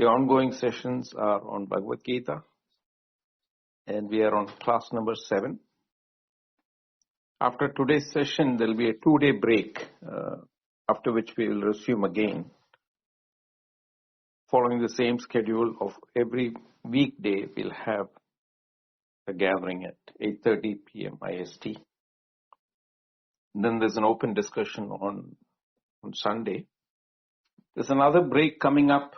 The ongoing sessions are on Bhagavad Gita, and we are on class number 7. After today's session, there will be a 2-day break, after which we will resume again, following the same schedule of every weekday. We'll have a gathering at 8:30 p.m. IST. Then there's an open discussion on Sunday. There's another break coming up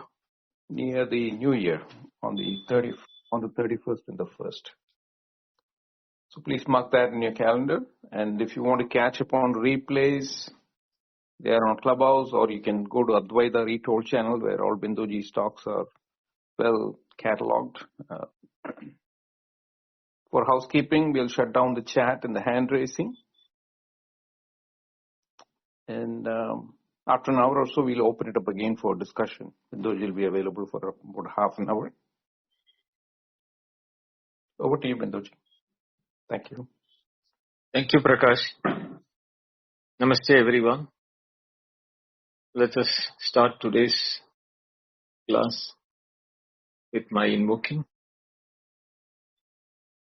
near the New Year on the 31st and the 1st. So please mark that in your calendar. And if you want to catch up on replays, they are on Clubhouse, or you can go to Advaita Retold channel where all Binduji's talks are well cataloged. For housekeeping, we'll shut down the chat and the hand raising. And after an hour or so, we'll open it up again for discussion. Binduji will be available for about half an hour. Over to you, Binduji. Thank you. Thank you, Prakash. Namaste, everyone. Let us start today's class with my invoking.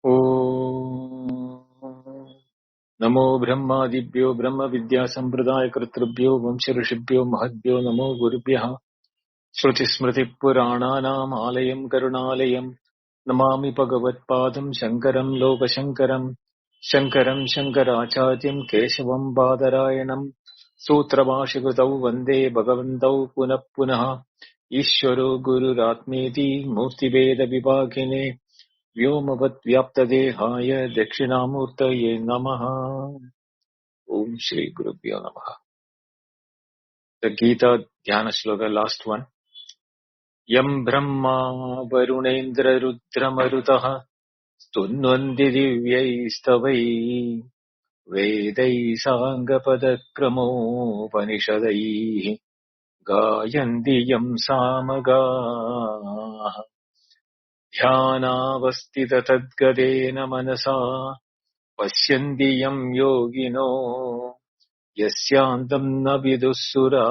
Om Namo Brahmadibhyo Brahma Vidya Sampradaya Kritrubhyo Vamsharishibhyo Mahadbhyo Namo Gurubhyaha Shruti Smriti Purananam Alayam Karunalayam Namami Bhagavad Padam Shankaram Loka Shankaram Shankaram Shankaracharyam Keshavam Badarayanam Sutrabhashikutau Vande Bhagavantau Punah Punaha Ishvaro Guru Ratmeti Murti Veda Vibhagine Vyomavat Vyaptadehaya Dakshinamurtaye Namaha. Om Shri Gurubhyo Namaha. The Gita Dhyana Shloka, last one. Yam Brahma Varunendra Rudra Marutaha Stunvandi Divyaistavai Vedai Sangapada Panishadai Gayanti Yam Samaga Dhyanavastita Tadgadena Manasa Pasyanti Yam Yogino Yasyantam Navidusura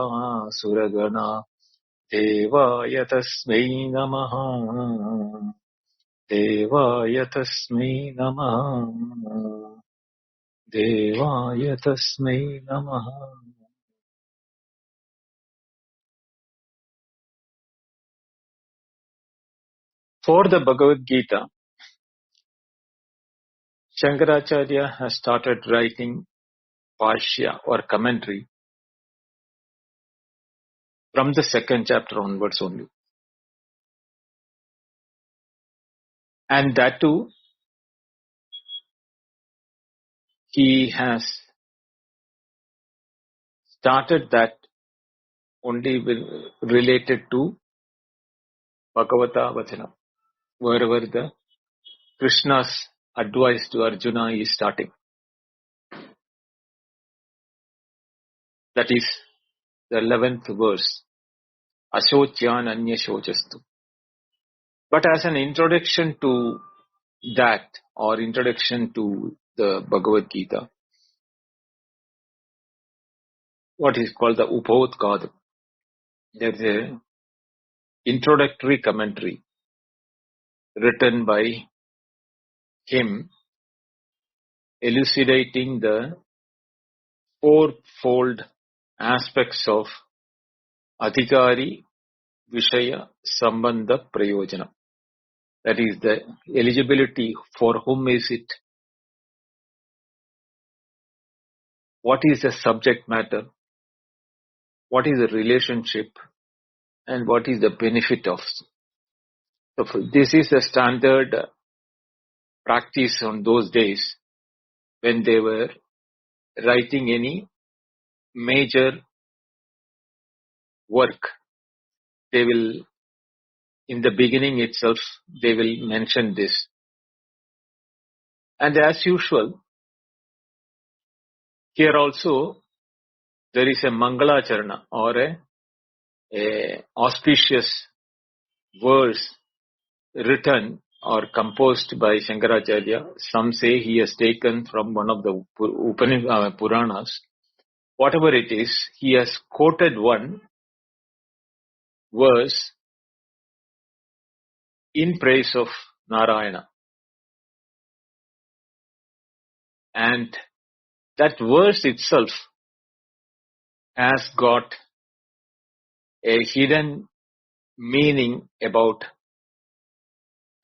Suragana Devaya Tasmai Namaha Devaya Tasmai Namaha Devaya Tasmai Namaha. For the Bhagavad Gita, Shankaracharya has started writing Bhashya or commentary from the 2nd chapter onwards only. And that too, he has started that only related to Bhagavata Vachana, wherever the Krishna's advice to Arjuna is starting. That is the 11th verse. Ashocyan Anya Shochastu. But as an introduction to that, or introduction to the Bhagavad Gita, what is called the Upodgadam, there is an introductory commentary written by him, elucidating the fourfold aspects of Adhikari Vishaya Sambandha Prayojana. That is the eligibility, for whom is it, what is the subject matter, what is the relationship, and what is the benefit of. So this is a standard practice on those days when they were writing any major work. They will, in the beginning itself, they will mention this. And as usual, here also there is a Mangalacharana, or a auspicious verse written or composed by Shankaracharya. Some say he has taken from one of the Puranas. Whatever it is, he has quoted one verse in praise of Narayana. And that verse itself has got a hidden meaning about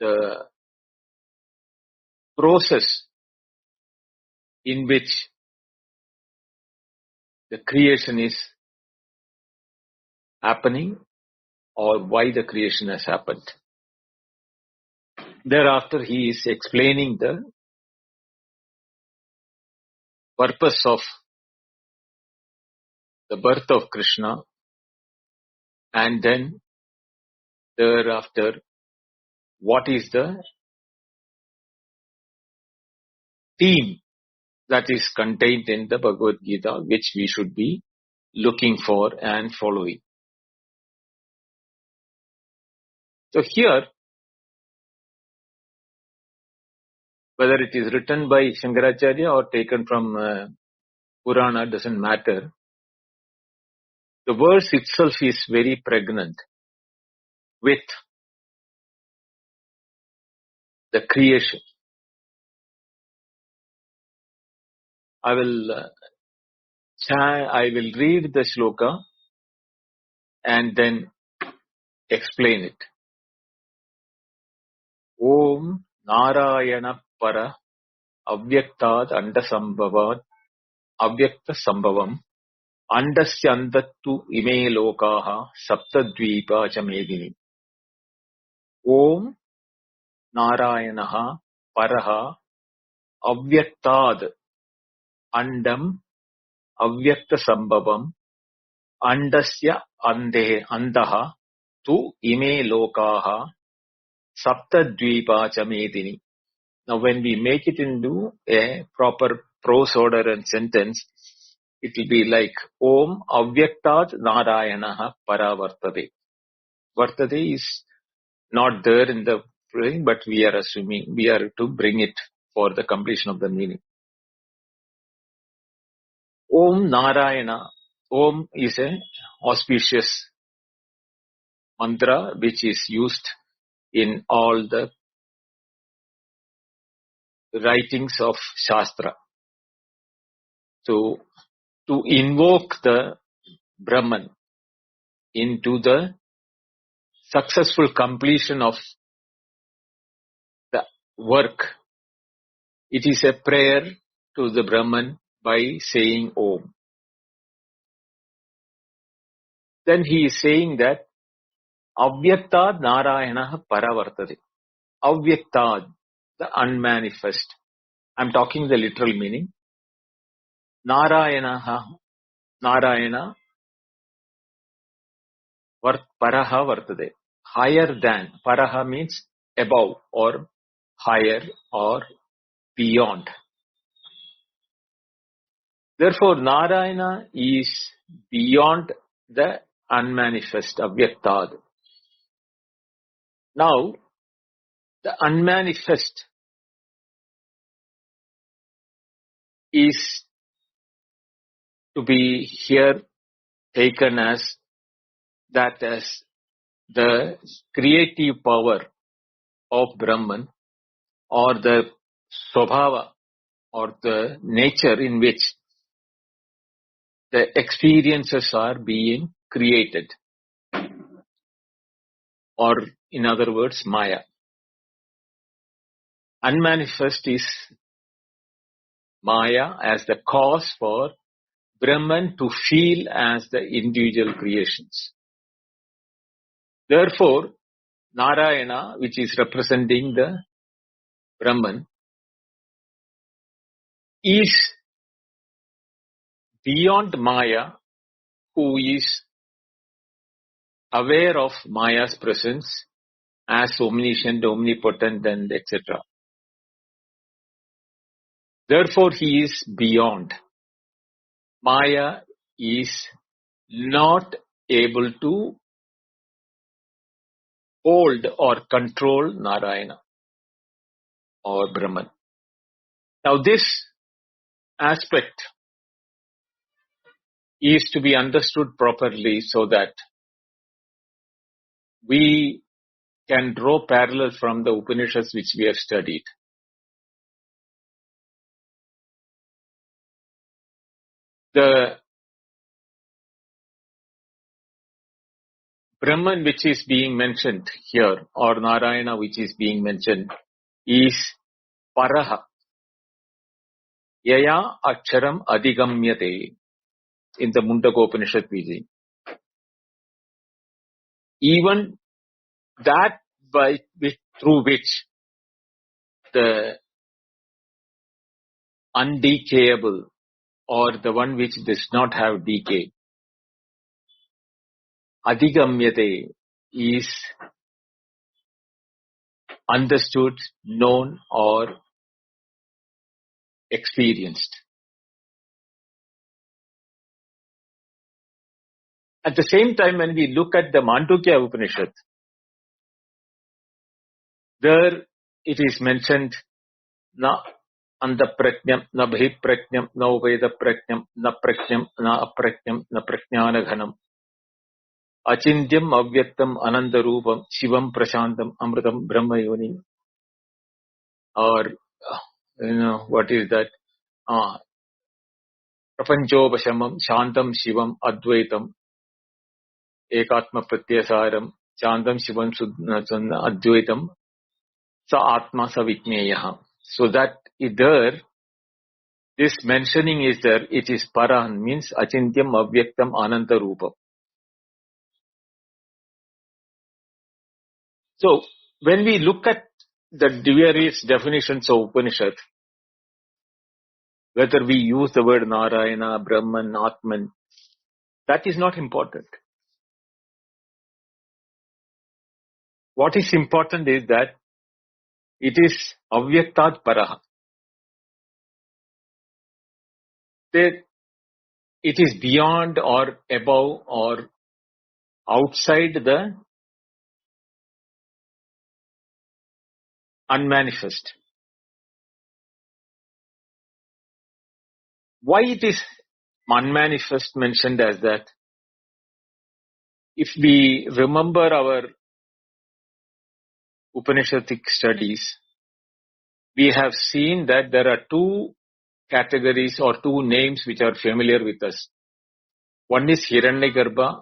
the process in which the creation is happening or why the creation has happened. Thereafter, he is explaining the purpose of the birth of Krishna, and then thereafter, what is the theme that is contained in the Bhagavad Gita, which we should be looking for and following. So here, whether it is written by Shankaracharya or taken from Purana, doesn't matter. The verse itself is very pregnant with the creation. I will read the shloka and then explain it. Om Narayana Para Avyaktad Andasambhavad Avyakta Sambhavam Andasyandattu Ime Lokaha Saptadvipa Chamedini. Om Narayanaha Paraha Avyaktad Andam Avyakta Sambhavam Andasya Andaha Tu Ime Lokaha Saptadvipa Chamedini. Now when we make it into a proper prose order and sentence, it will be like Om Avyaktat Narayanaha Paravartade. Vartade is not there in the phrase, but we are assuming, we are to bring it for the completion of the meaning. Om Narayana. Om is a auspicious mantra which is used in all the writings of Shastra to invoke the Brahman into the successful completion of the work. It is a prayer to the Brahman by saying Om. Then he is saying that Avyaktad Narayana Paravartade. Avyaktad, the unmanifest. I am talking the literal meaning. Narayana Paraha Vartade. Higher than. Paraha means above or higher or beyond. Therefore, Narayana is beyond the unmanifest, Avyaktad. Now, the unmanifest is to be here taken as that as the creative power of Brahman, or the Swabhava, or the nature in which the experiences are being created. Or in other words, Maya. Unmanifest is Maya as the cause for Brahman to feel as the individual creations. Therefore, Narayana, which is representing the Brahman, is beyond Maya, who is aware of Maya's presence as omniscient, omnipotent, and etc. Therefore, he is beyond. Maya is not able to hold or control Narayana or Brahman. Now, this aspect is to be understood properly so that we can draw parallels from the Upanishads which we have studied. The Brahman which is being mentioned here, or Narayana which is being mentioned, is Paraha. Yaya Aksharam Adigamyate in the Mundaka Upanishad we see. Even that through which the undecayable, or the one which does not have decay, Adigamyate, is understood, known, or experienced. At the same time, when we look at the Mandukya Upanishad, there it is mentioned, na anda prajnam, na bhi prajnam, na veda prajnam, na aprajnam, na prajnana ghanam, achintyam avyaktam anandarupam, shivam prashantam amritam brahma yoni. Or, what is that? Prapanchopashamam, shantam shivam advaitam, ekatma pratyasaram, shantam shivam advaitam, sa atma sa vikneyaha. So that there, this mentioning is there, it is parahan, means achintyam avyaktam ananta rupa. So, when we look at the various definitions of Upanishad, whether we use the word Narayana, Brahman, Atman, that is not important. What is important is that it is avyaktat paraha. That it is beyond or above or outside the unmanifest. Why it is unmanifest mentioned as that? If we remember our Upanishadic studies, we have seen that there are two categories or two names which are familiar with us. One is Hiranyagarbha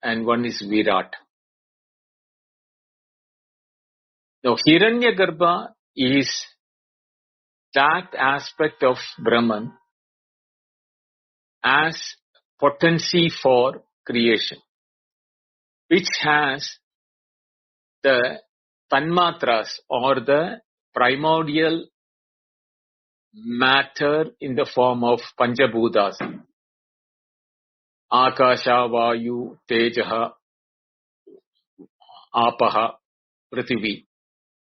and one is Virat. Now, Hiranyagarbha is that aspect of Brahman as potency for creation, which has the tanmatras or the primordial matter in the form of Panchabhutas, Akasha, Vayu, Tejaha, Apaha, Prithvi.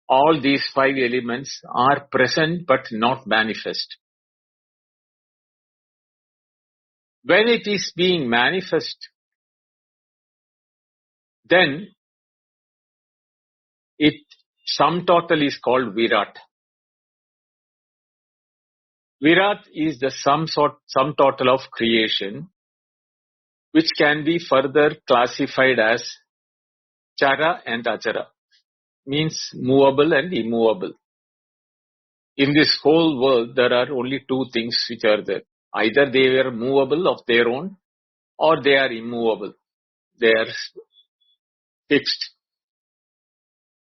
All these five elements are present but not manifest. When it is being manifest, then it sum total is called Virat. Virat is the sum total of creation, which can be further classified as Chara and Achara, means movable and immovable. In this whole world, there are only two things which are there. Either they are movable of their own, or they are immovable. They are fixed.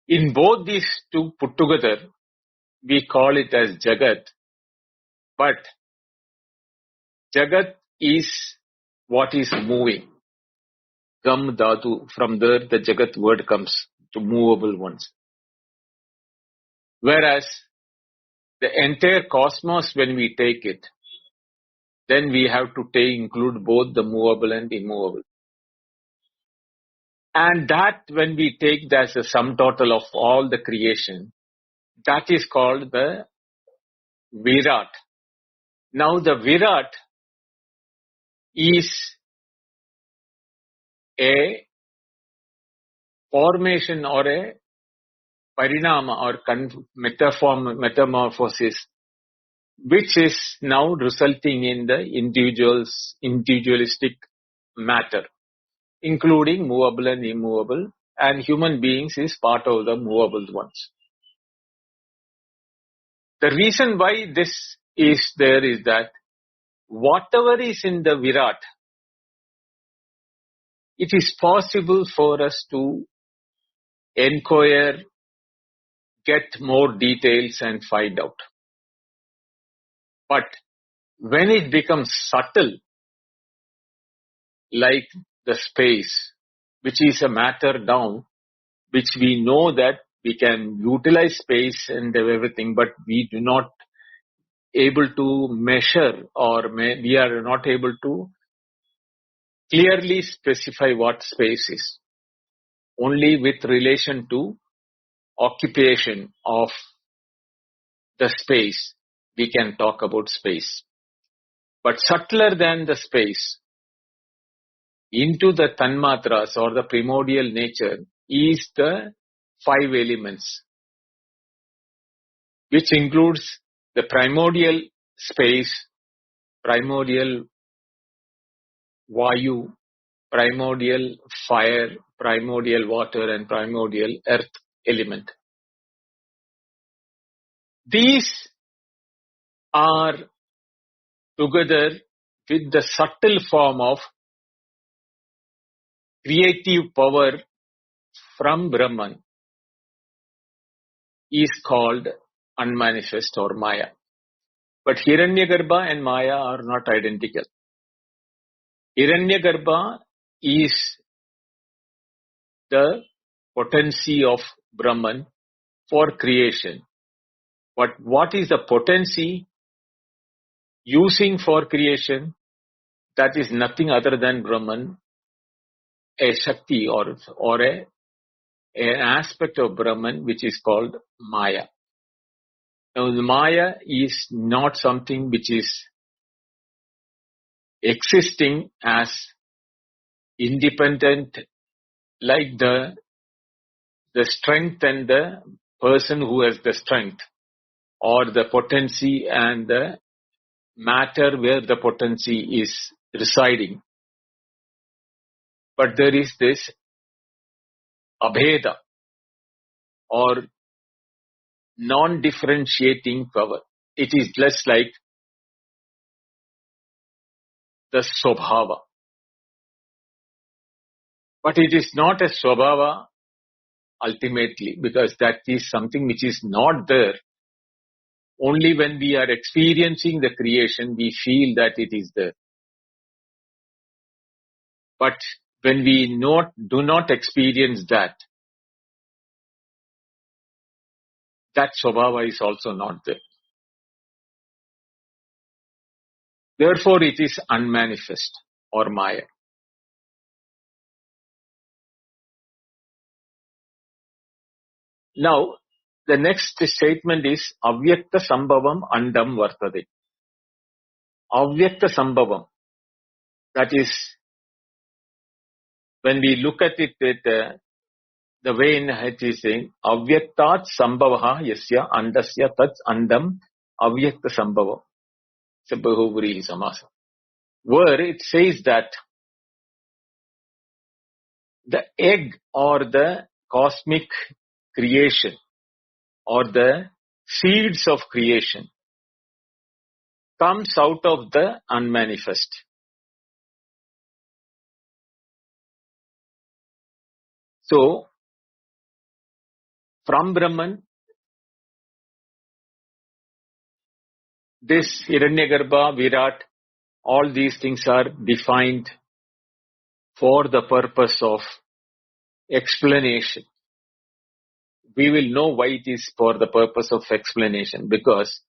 In both these two put together, we call it as Jagat. But Jagat is what is moving. Gam Dhatu, from there the Jagat word comes to movable ones. Whereas the entire cosmos, when we take it, then we have to include both the movable and immovable. And that, when we take that as a sum total of all the creation, that is called the Virat. Now the Virat is a formation or a parinama or metamorphosis, which is now resulting in the individualistic matter, including movable and immovable, and human beings is part of the movable ones. The reason why this is there is that whatever is in the Virat, it is possible for us to inquire, get more details and find out. But when it becomes subtle, like the space, which is a matter down, which we know that we can utilize space and everything, but we do not able to measure, or we are not able to clearly specify what space is. Only with relation to occupation of the space, we can talk about space. But subtler than the space, into the tanmatras or the primordial nature, is the 5 elements, which includes the primordial space, primordial vayu, primordial fire, primordial water, and primordial earth element. These are together with the subtle form of creative power from Brahman is called unmanifest or Maya. But Hiranyagarbha and Maya are not identical. Hiranyagarbha is the potency of Brahman for creation. But what is the potency using for creation? That is nothing other than Brahman, a Shakti or an aspect of Brahman which is called Maya. Now, the Maya is not something which is existing as independent, like the strength and the person who has the strength, or the potency and the matter where the potency is residing. But there is this abheda or non-differentiating power. It is less like the swabhava. But it is not a swabhava ultimately, because that is something which is not there. Only when we are experiencing the creation, we feel that it is there. But when we do not experience that swabhava is also not there. Therefore, it is unmanifest or Maya. Now, the next statement is Avyakta Sambhavam Andam Vartade. Avyakta Sambhavam. That is, when we look at it, the way in it is saying, Avyaktat Sambhavaha Yasya Andasya Tat Andam Avyakta Sambhavam. It's a Bahuvri Samasa. Where it says that the egg or the cosmic creation or the seeds of creation comes out of the unmanifest. So, from Brahman, this Hiranyagarbha, Virat, all these things are defined for the purpose of explanation. We will know why it is for the purpose of explanation, because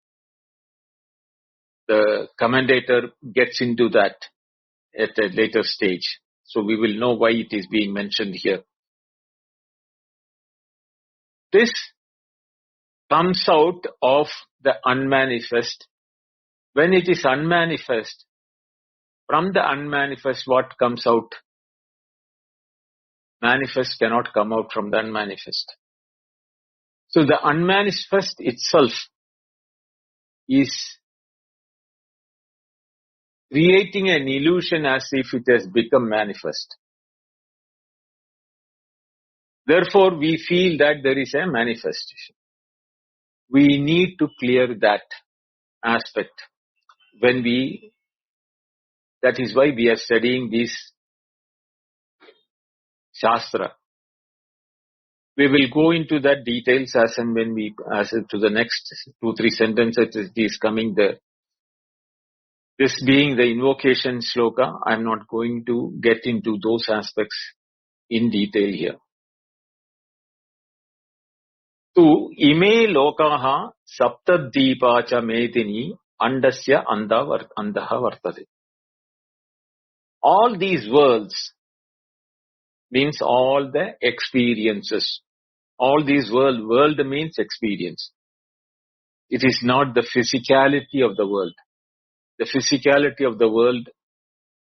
the commentator gets into that at a later stage. So we will know why it is being mentioned here. This comes out of the unmanifest. When it is unmanifest, from the unmanifest, what comes out? Manifest cannot come out from the unmanifest. So the unmanifest itself is creating an illusion as if it has become manifest. Therefore, we feel that there is a manifestation. We need to clear that aspect that is why we are studying this Shastra. We will go into that details as to the next 2-3 sentences it is coming there. This being the invocation shloka, I am not going to get into those aspects in detail here. Tu ime lokaha saptaddeepa cha medini andasya andaha vartade. All these worlds means all the experiences. All these world means experience. It is not the physicality of the world. The physicality of the world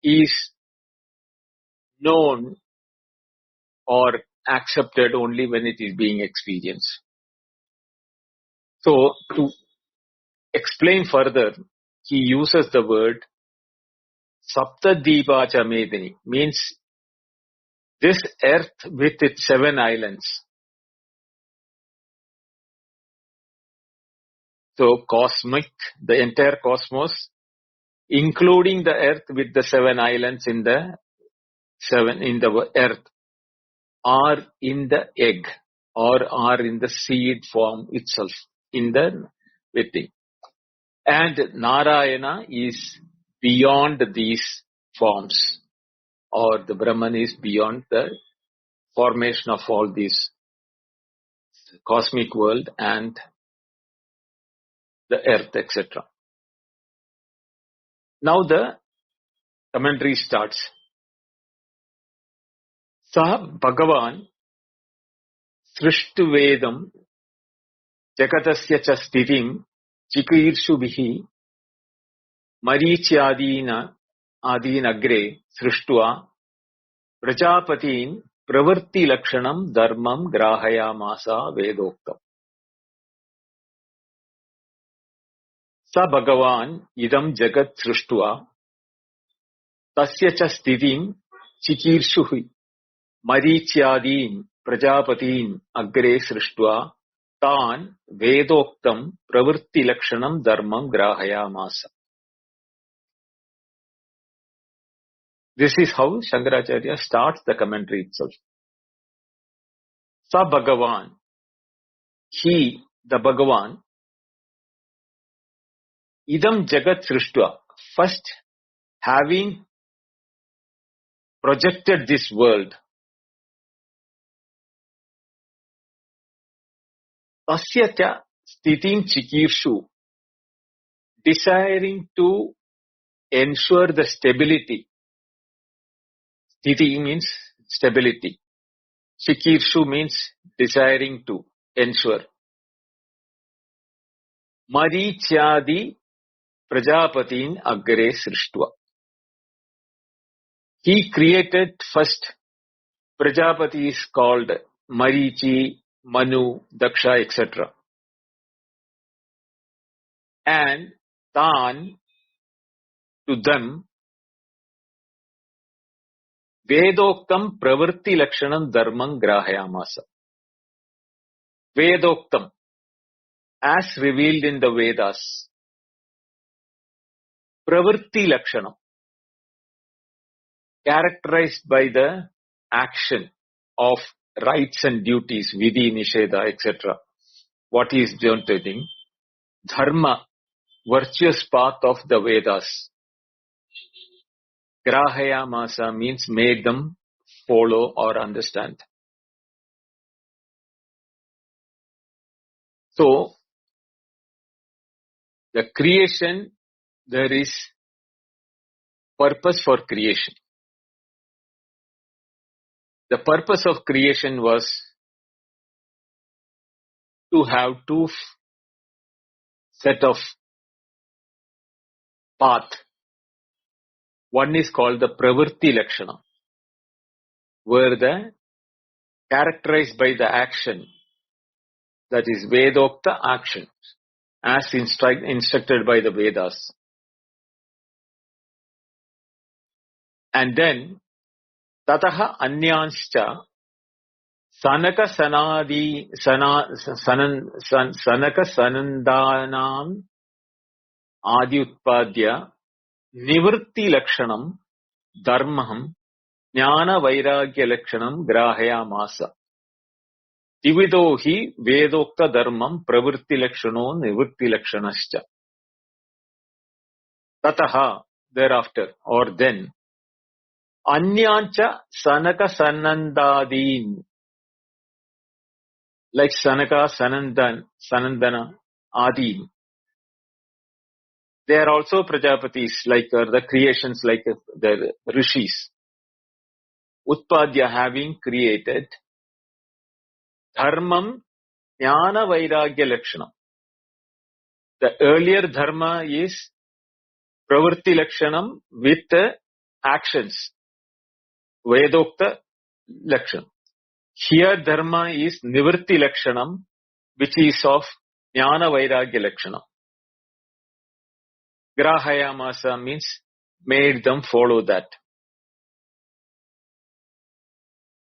is known or accepted only when it is being experienced. So, to explain further, he uses the word Saptaddeepa cha medini, means this earth with its 7 islands. So, cosmic, the entire cosmos, including the earth with the 7 islands in the earth, are in the egg or are in the seed form itself, in the thing. And Narayana is beyond these forms, or the Brahman is beyond the formation of all these cosmic world and the earth, etc. Now the commentary starts. Sa Bhagavan Srishtu Vedam Jagatasya cha Sthitim Chikirshubhihi Marichyadina Adinagre Srishtva Prajapatin Pravarti Lakshanam Dharmam Grahayamasa Vedoktam. Sa Bhagavan idam jagat srishtva tasya cha sthitim chikirshuhi marichyadin prajapatin agre srishtva tan vedoktam pravritti lakshanam dharmam grahayamasa. This is how Shankaracharya starts the commentary itself. Sa Bhagavan, he, the Bhagavan, idam jagat srishtva, first having projected this world, tasya cha sthitim chikirshu, desiring to ensure the stability. Sthiti means stability. Chikirshu means desiring to ensure. Marichyadi prajapatin agre srishtva. He created first. Prajapati is called Marichi, Manu, Daksha, etc. And Tan, to them, Vedoktam Pravarti Lakshanam Dharmam Grahayamasa. Vedoktam, as revealed in the Vedas. Pravarti Lakshanam, characterized by the action of rights and duties, Vidhi, Nisheda, etc. What is demonstrating? Dharma, virtuous path of the Vedas. Grahayamasa means made them follow or understand. So, the creation, there is purpose for creation. The purpose of creation was to have 2 set of path. One is called the Pravarti Lakshana, where the characterized by the action, that is Vedokta action, as instructed by the Vedas. And then, Tataha Anyanscha Sanaka Sanandanam Adi Utpadya Nivritti Lakshanam Dharmaham Jnana Vairagya Lakshanam Grahaya Masa. Divido hi Vedokta Dharmam Pravritti Lakshano Nivritti Lakshanascha. Tataha, thereafter, or then, Anyancha Sanaka Sanandadin, like Sanaka, Sanandana, Adi. They are also Prajapatis, like the creations, like the Rishis. Utpadya having created Dharmam Jnana Vairagya Lakshanam. The earlier Dharma is Pravritti Lakshanam with actions. Vedokta Lakshanam. Here Dharma is Nivritti Lakshanam, which is of Jnana Vairagya Lakshanam. Grahayamasa means made them follow that.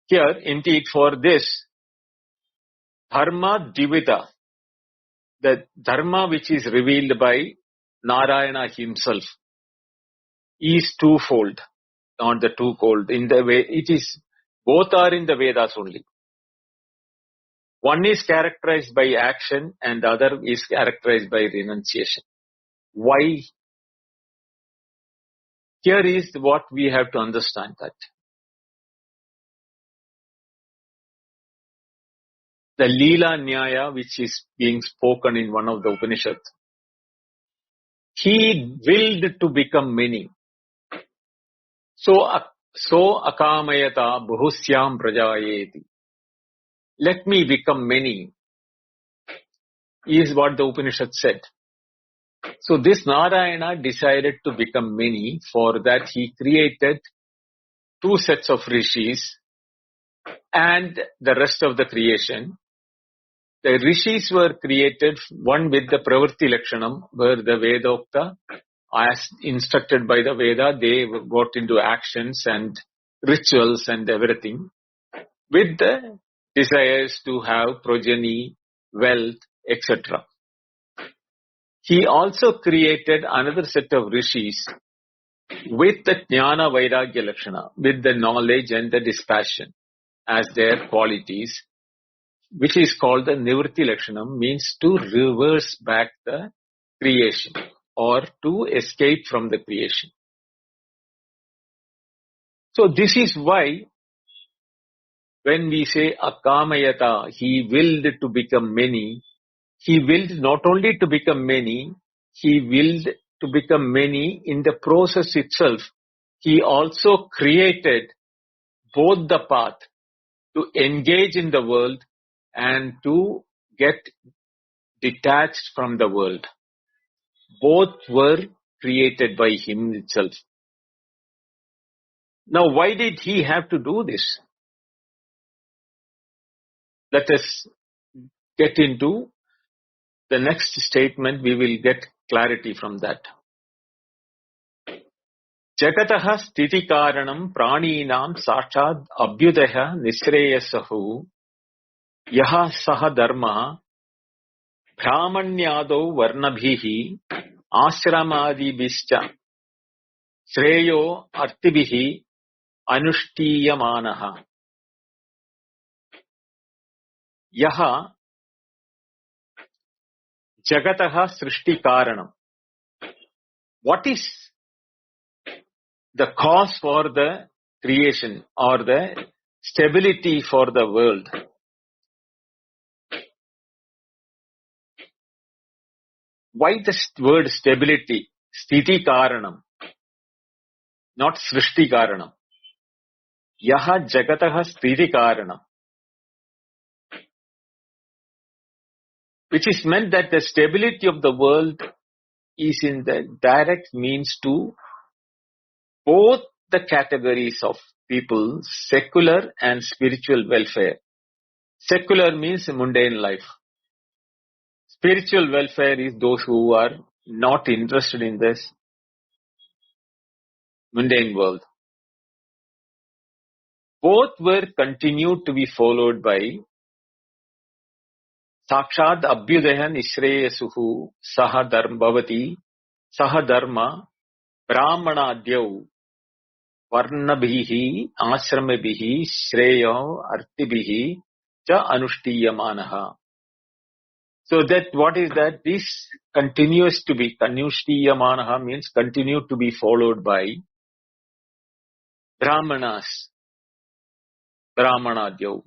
Here, indeed, for this, Dharma Divita, the Dharma which is revealed by Narayana himself, is twofold, not the twofold. In the way, it is, both are in the Vedas only. One is characterized by action and the other is characterized by renunciation. Why? Here is what we have to understand that. The Leela Nyaya, which is being spoken in one of the Upanishads, he willed to become many. So akamayata bhusyam prajayeti. Let me become many, is what the Upanishad said. So this Narayana decided to become many. For that he created two sets of rishis and the rest of the creation. The rishis were created, one with the Pravritti Lakshanam, where the Vedokta, as instructed by the Veda, they got into actions and rituals and everything, with the desires to have progeny, wealth, etc. He also created another set of rishis with the Jnana Vairagya Lakshana, with the knowledge and the dispassion as their qualities, which is called the Nivritti Lakshanam, means to reverse back the creation or to escape from the creation. So this is why when we say Akamayata, he willed to become many, he willed not only to become many, he willed to become many in the process itself. He also created both the path to engage in the world and to get detached from the world. Both were created by him itself. Now, why did he have to do this? Let us get into the next statement. We will get clarity from that. Jagataha sthiti karanam praninam sachad abhyudaya nisreyasahu yaha saha dharma brahmanyado varnabhihi ashramadibhischa shreyo artibhihi anuštiyamanaha. Yaha jagataha srishti karanam. What is the cause for the creation or the stability for the world? Why the word stability? Sthiti karanam, not srishti karanam. Yaha jagataha sthiti karanam. Which is meant that the stability of the world is in the direct means to both the categories of people, secular and spiritual welfare. Secular means mundane life. Spiritual welfare is those who are not interested in this mundane world. both were continued to be followed by Sakshad Abhyudayan Ishreyasuhu Sahadharmavati Sahadharma Brahmanadhyau Varnabhihi Ashramabihi Shreyo Artibhihi Cha Anuštiyamanaha. So that what is that? This continues to be Anuštiyamanaha means continue to be followed by Brahmanas, Brahmanadhyau,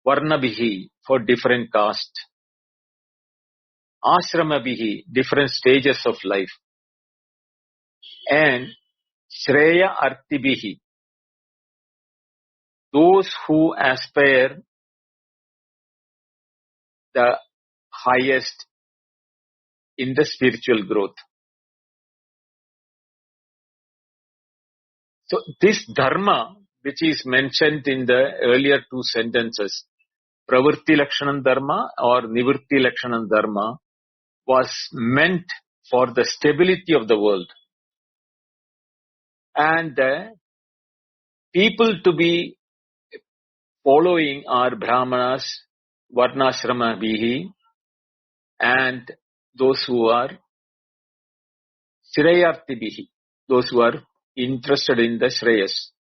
Varnabhihi for different caste, Ashramabihi different stages of life, and Shreya Artibhihi those who aspire the highest in the spiritual growth. So this dharma, which is mentioned in the earlier two sentences, Pravritti Lakshanam Dharma or Nivritti Lakshanam Dharma, was meant for the stability of the world. And the people to be following are Brahmanas, Varnashrama Bihi, and those who are Shreyartibihi, those who are interested in the Shreyas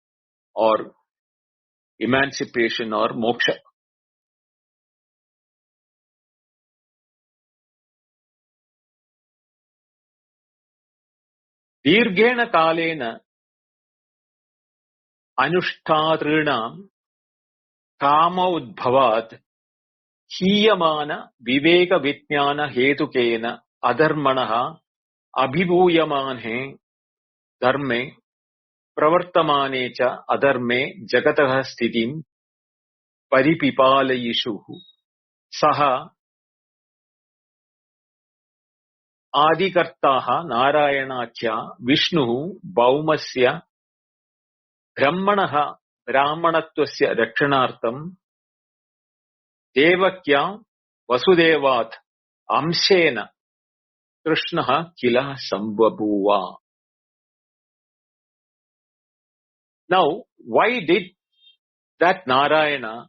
or emancipation or moksha. Dirghena kalena anushtatrinam kama udbhavat hiyamana viveka vitjnana hetukena adharmanaha abhibhuyamanhe dharme pravartamane cha adharme jagatah sthitim paripipalayishu saha Adikartaha Narayanakhya Vishnu Baumasya Brahmanaha Brahmanattvasya Rakshanartham Devakya Vasudevat Amshena Krishnaha Kila Sambhabuva. Now, why did that Narayana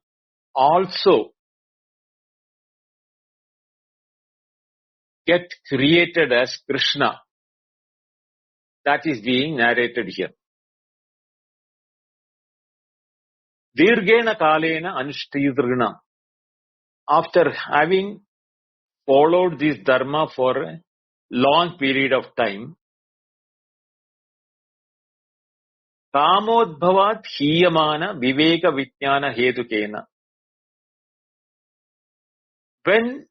also get created as Krishna? That is being narrated here. Dirghena Kalena Anushtidrana. After having followed this dharma for a long period of time, Kamodbhavat Hiyamana Viveka Vitjnana Hetukena. When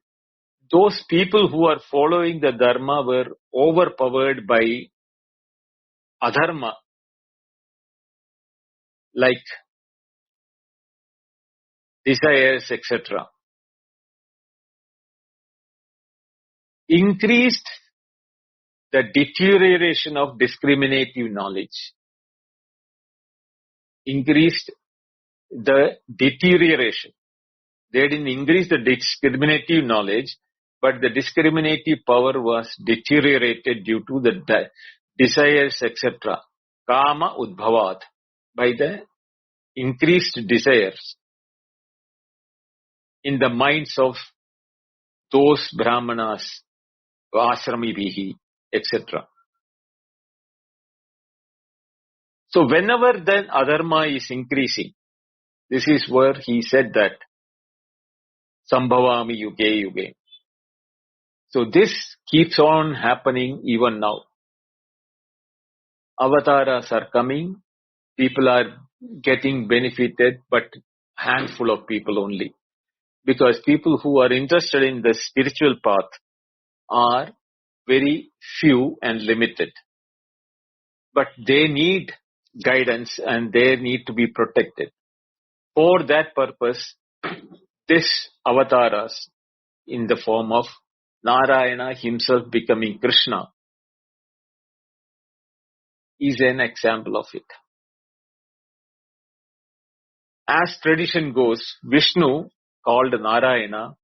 those people who are following the dharma were overpowered by adharma, like desires, etc., increased the deterioration of discriminative knowledge. Increased the deterioration. They didn't increase the discriminative knowledge, but the discriminative power was deteriorated due to the desires, etc. Kama udbhavat, by the increased desires in the minds of those brahmanas, ashramibihi, etc. So whenever then adharma is increasing, this is where he said that Sambhavami yuge yuge. So this keeps on happening even now. Avatars are coming, people are getting benefited, but handful of people only. Because people who are interested in the spiritual path are very few and limited. But they need guidance and they need to be protected. For that purpose, this avatars in the form of Narayana himself becoming Krishna is an example of it. As tradition goes, Vishnu, called Narayana,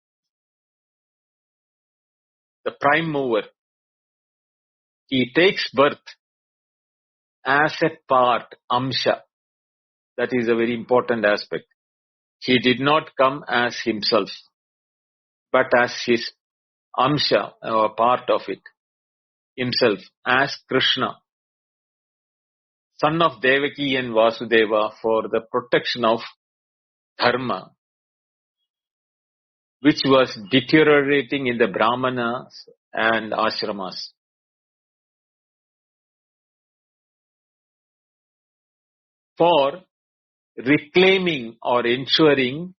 the prime mover, he takes birth as a part, amsha, That is a very important aspect. He did not come as himself, but as his amsha, or part of it, himself, as Krishna, son of Devaki and Vasudeva, for the protection of dharma, which was deteriorating in the brahmanas and ashramas. For reclaiming or ensuring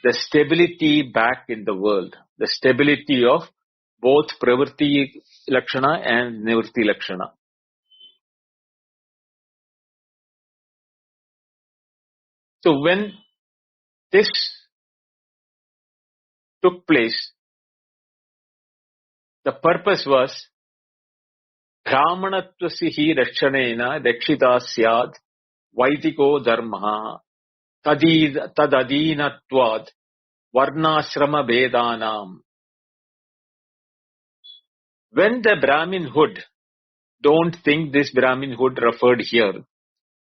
the stability back in the world, the stability of both pravritti lakshana and nivritti lakshana. So when this took place, the purpose was brahmanatvasi rakshanena rakshita syad vaidiko dharma tadadinatvad varnashrama vedanam. When the Brahminhood, don't think this Brahminhood referred here,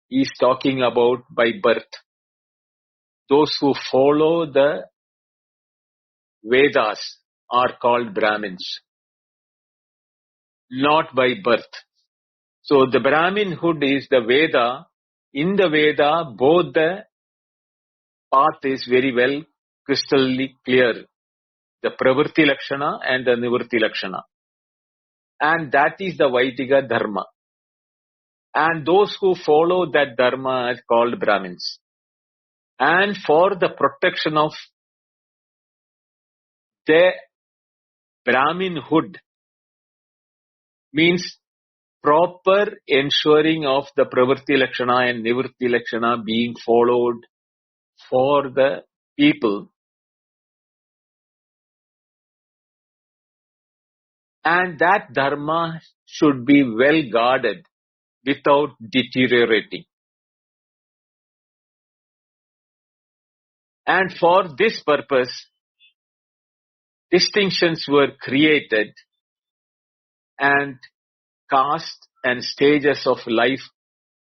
he is talking about by birth. Those who follow the Vedas are called Brahmins, not by birth. So the Brahminhood is the Veda. In the Veda, both the path is very well crystally clear. The Pravritti Lakshana and the Nivritti Lakshana. And that is the Vaidika Dharma. And those who follow that Dharma are called Brahmins. And for the protection of the Brahminhood means proper ensuring of the Pravritti Lakshana and Nivritti Lakshana being followed for the people. And that Dharma should be well guarded without deteriorating. And for this purpose, distinctions were created and caste and stages of life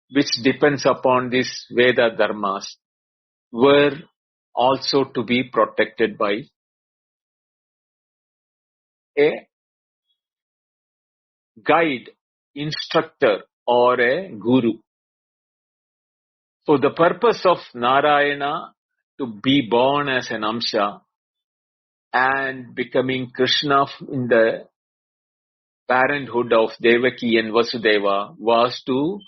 which depends upon these Veda Dharmas were also to be protected by a guide, instructor or a guru. So the purpose of Narayana to be born as an Amsha and becoming Krishna in the parenthood of Devaki and Vasudeva was to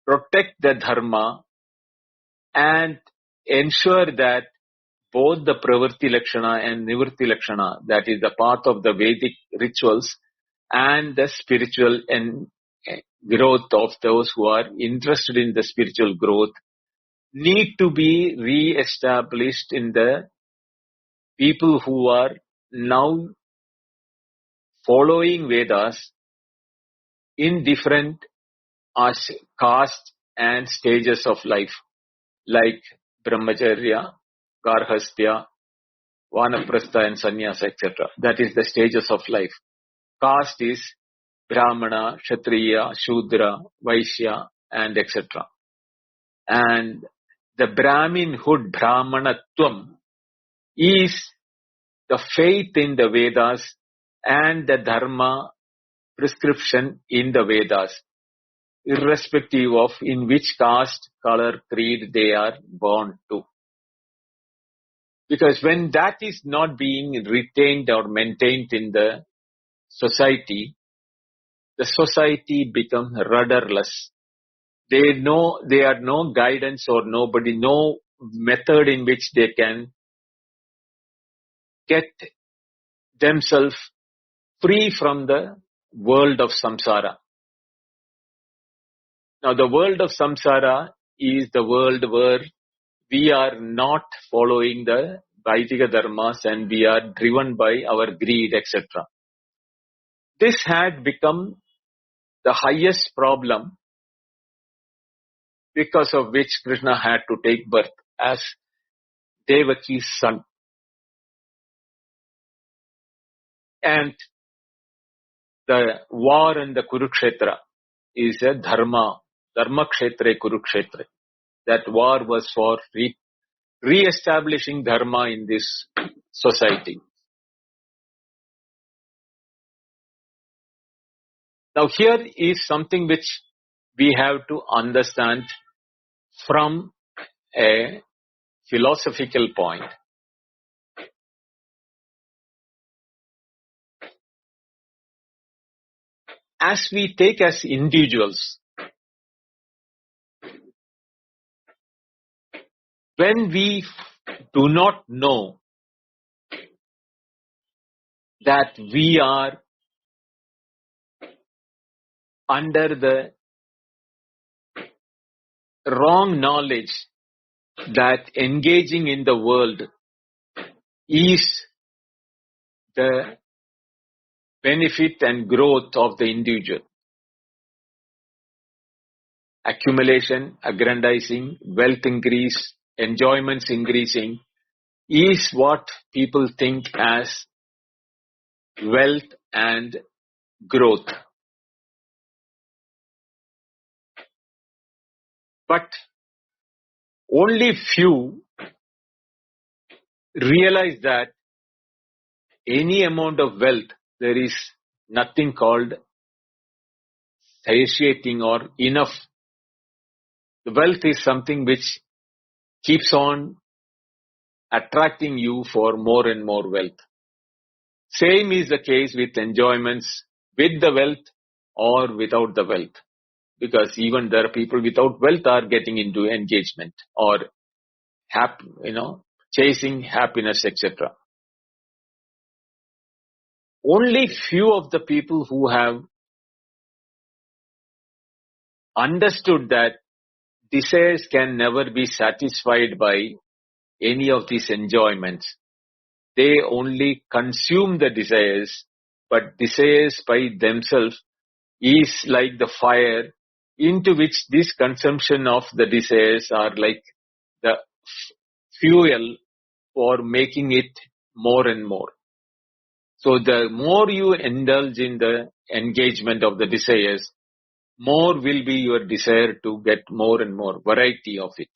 protect the Dharma and ensure that both the Pravritti Lakshana and Nivritti Lakshana, that is the path of the Vedic rituals, and the spiritual and growth of those who are interested in the spiritual growth, need to be re-established in the people who are now following Vedas in different castes and stages of life, like Brahmacharya, Garhastya, Vanaprastha and Sannyasa, etc. That is the stages of life. Caste is Brahmana, Kshatriya, Shudra, Vaishya and etc. And the Brahminhood, Brahmanatvam, is the faith in the Vedas and the Dharma prescription in the Vedas, irrespective of in which caste, color, creed they are born to. Because when that is not being retained or maintained in the society, the society becomes rudderless. They are no guidance or nobody, no method in which they can get themselves free from the world of samsara. Now the world of samsara is the world where we are not following the Vaidika Dharmas and we are driven by our greed, etc. This had become the highest problem because of which Krishna had to take birth as Devaki's son. And the war in the Kurukshetra is a dharma kshetra Kurukshetra. that war was for re-establishing dharma in this society. Now here is something which we have to understand from a philosophical point. As we take as individuals, when we do not know that we are under the wrong knowledge that engaging in the world is the benefit and growth of the individual. Accumulation, aggrandizing, wealth increase, enjoyments increasing is what people think as wealth and growth. But only few realize that any amount of wealth, there is nothing called satiating or enough. The wealth is something which keeps on attracting you for more and more wealth. Same is the case with enjoyments with the wealth or without the wealth. Because even there are people without wealth are getting into engagement or chasing happiness, etc. Only few of the people who have understood that desires can never be satisfied by any of these enjoyments. They only consume the desires, but desires by themselves is like the fire into which this consumption of the desires are like the fuel for making it more and more. So the more you indulge in the engagement of the desires, more will be your desire to get more and more variety of it.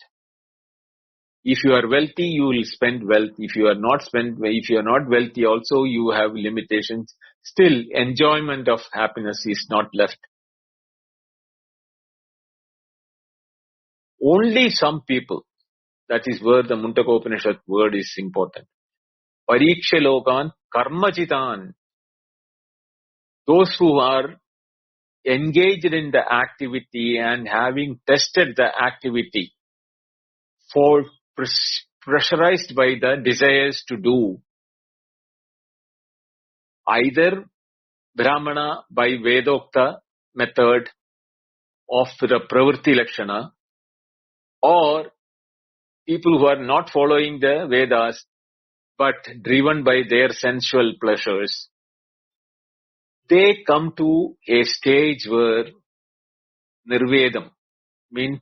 If you are wealthy, you will spend wealth. If you are not wealthy, also you have limitations. Still, enjoyment of happiness is not left. Only some people, that is where the Mundaka Upanishad word is important. Pariksha lokan karmachitan. Those who are engaged in the activity and having tested the activity for pressurized by the desires to do either Brahmana by Vedokta method of the Pravritti Lakshana, or people who are not following the Vedas but driven by their sensual pleasures, they come to a stage where Nirvedam means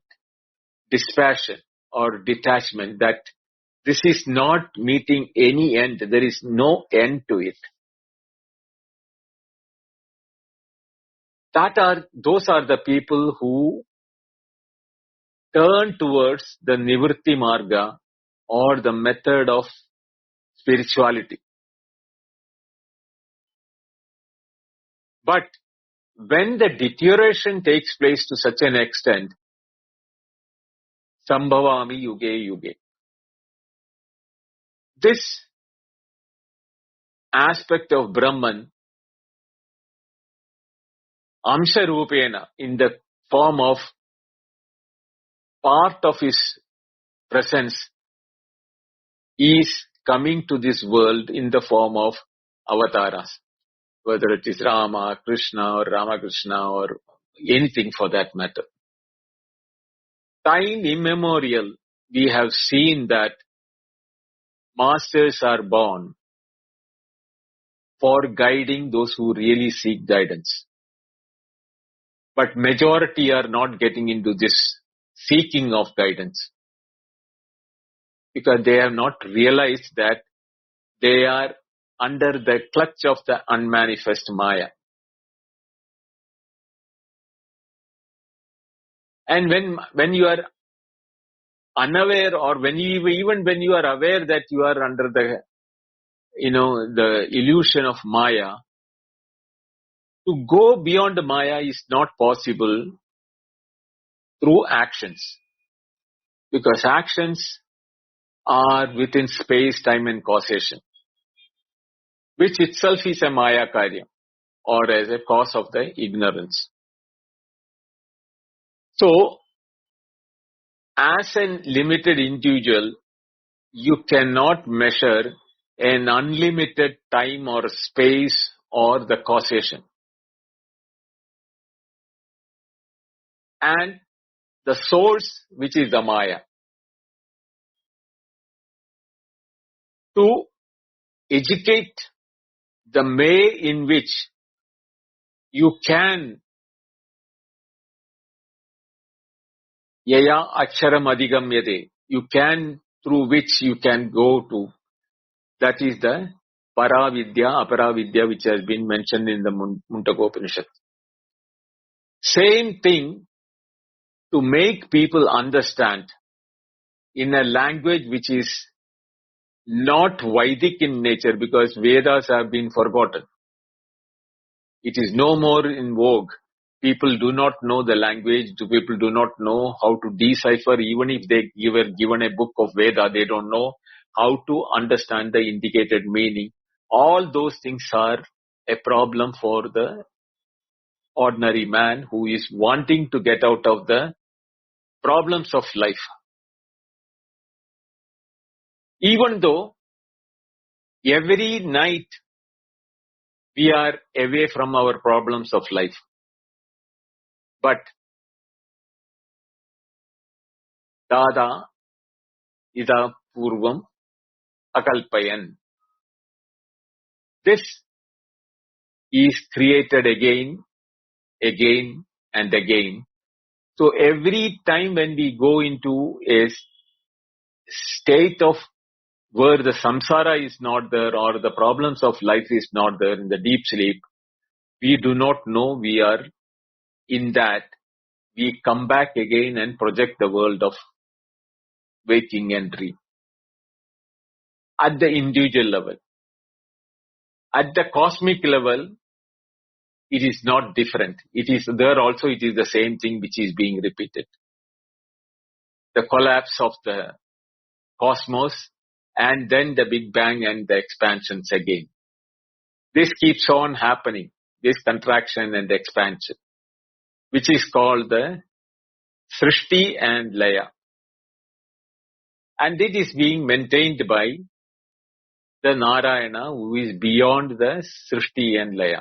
dispassion or detachment, that this is not meeting any end. There is no end to it. Those are the people who turn towards the Nivritti Marga or the method of spirituality. But when the deterioration takes place to such an extent, Sambhavami Yuge Yuge, this aspect of Brahman, Amsha Rupena, in the form of part of his presence, is coming to this world in the form of avatars, whether it is Rama, Krishna or Ramakrishna or anything for that matter. Time immemorial, we have seen that masters are born for guiding those who really seek guidance. But majority are not getting into this seeking of guidance, because they have not realized that they are under the clutch of the unmanifest Maya. And when you are unaware, or even when you are aware that you are under the illusion of Maya, to go beyond Maya is not possible through actions, because actions are within space, time and causation, which itself is a Maya karya, or as a cause of the ignorance. So, as a limited individual, you cannot measure an unlimited time or space or the causation. And the source, which is the Maya. To educate the way in which you can yaya aksharam adhigamyate, through which you can go to, that is the Paravidya, Aparavidya, which has been mentioned in the Mundaka Upanishad. Same thing, to make people understand in a language which is not Vedic in nature, because Vedas have been forgotten. It is no more in vogue. People do not know the language. People do not know how to decipher. Even if they were given a book of Veda, they don't know how to understand the indicated meaning. All those things are a problem for the ordinary man who is wanting to get out of the problems of life. Even though every night we are away from our problems of life, but Dada Ida Purvam Akalpayan. This is created again and again. So every time when we go into a state of where the samsara is not there, or the problems of life is not there, in the deep sleep, we do not know we are in that. We come back again and project the world of waking and dream. At the individual level. At the cosmic level, it is not different. It is there also, it is the same thing which is being repeated. The collapse of the cosmos, and then the Big Bang and the expansions again. This keeps on happening, this contraction and expansion, which is called the Srishti and Laya. And it is being maintained by the Narayana, who is beyond the Srishti and Laya.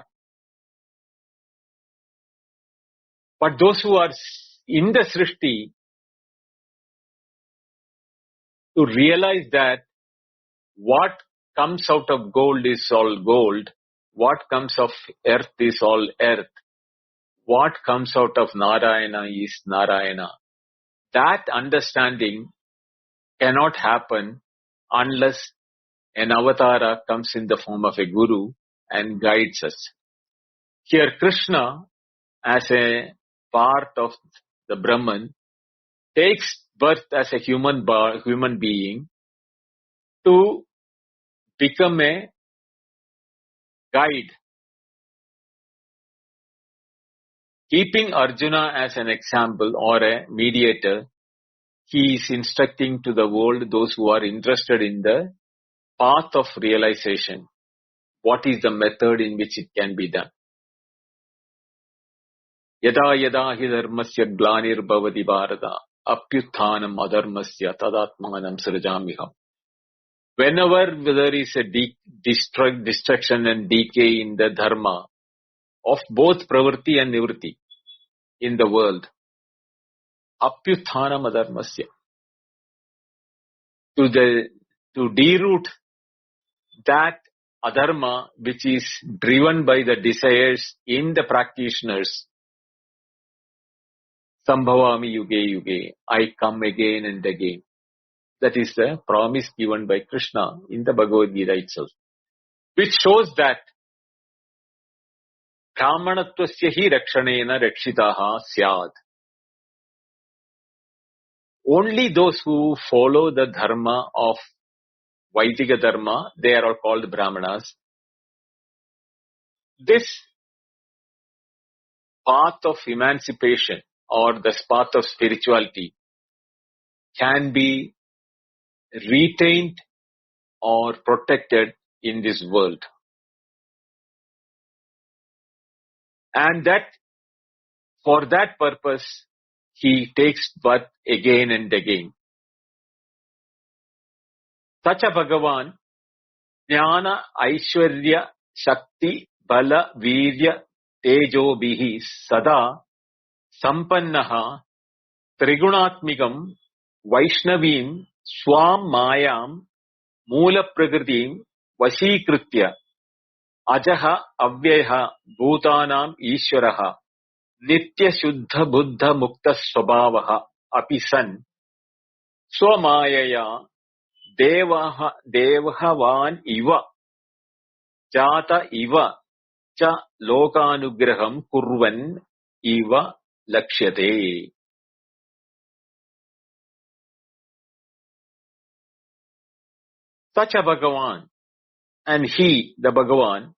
But those who are in the Srishti, to realize that what comes out of gold is all gold, what comes of earth is all earth, what comes out of Narayana is Narayana. That understanding cannot happen unless an avatara comes in the form of a guru and guides us. Here Krishna, as a part of the Brahman, takes birth as a human being to become a guide. Keeping Arjuna as an example or a mediator, he is instructing to the world, those who are interested in the path of realization, what is the method in which it can be done. Yada yada hi dharmasya glanir bhavati bharata apyutthanam adharmasya tadatmanam srajamiham. Whenever there is a destruction and decay in the dharma of both pravritti and nivritti in the world, apyutthanam adharmasya, to deroot that adharma which is driven by the desires in the practitioners. Sambhavami yuge yuge, I come again and again. That is the promise given by Krishna in the Bhagavad Gita itself, which shows that Brahmanatvasya hi rakshanena rakshitaha syad. only those who follow the dharma of Vaidika dharma, they are all called Brahmanas. This path of emancipation or the path of spirituality can be retained or protected in this world. And that, for that purpose, he takes birth again and again. Tacha Bhagavan, Jnana, Aishwarya, Shakti, Bala, Virya, Tejo, Bihi, Sada, Sampannaha, Trigunatmikam, Vaishnavim, Swam Mayam, Mula Prakritim, Vashikritya, Ajaha, Avyaha, Bhutanam, Ishwaraha, Nitya Shuddha Buddha Mukta Swabhavaha, Apisan, Swamayaya, Devahavan Iva, Jata Iva, Cha Lokanugraham Kurvan Iva Lakshyate. Such a Bhagavan, and he, the Bhagavan,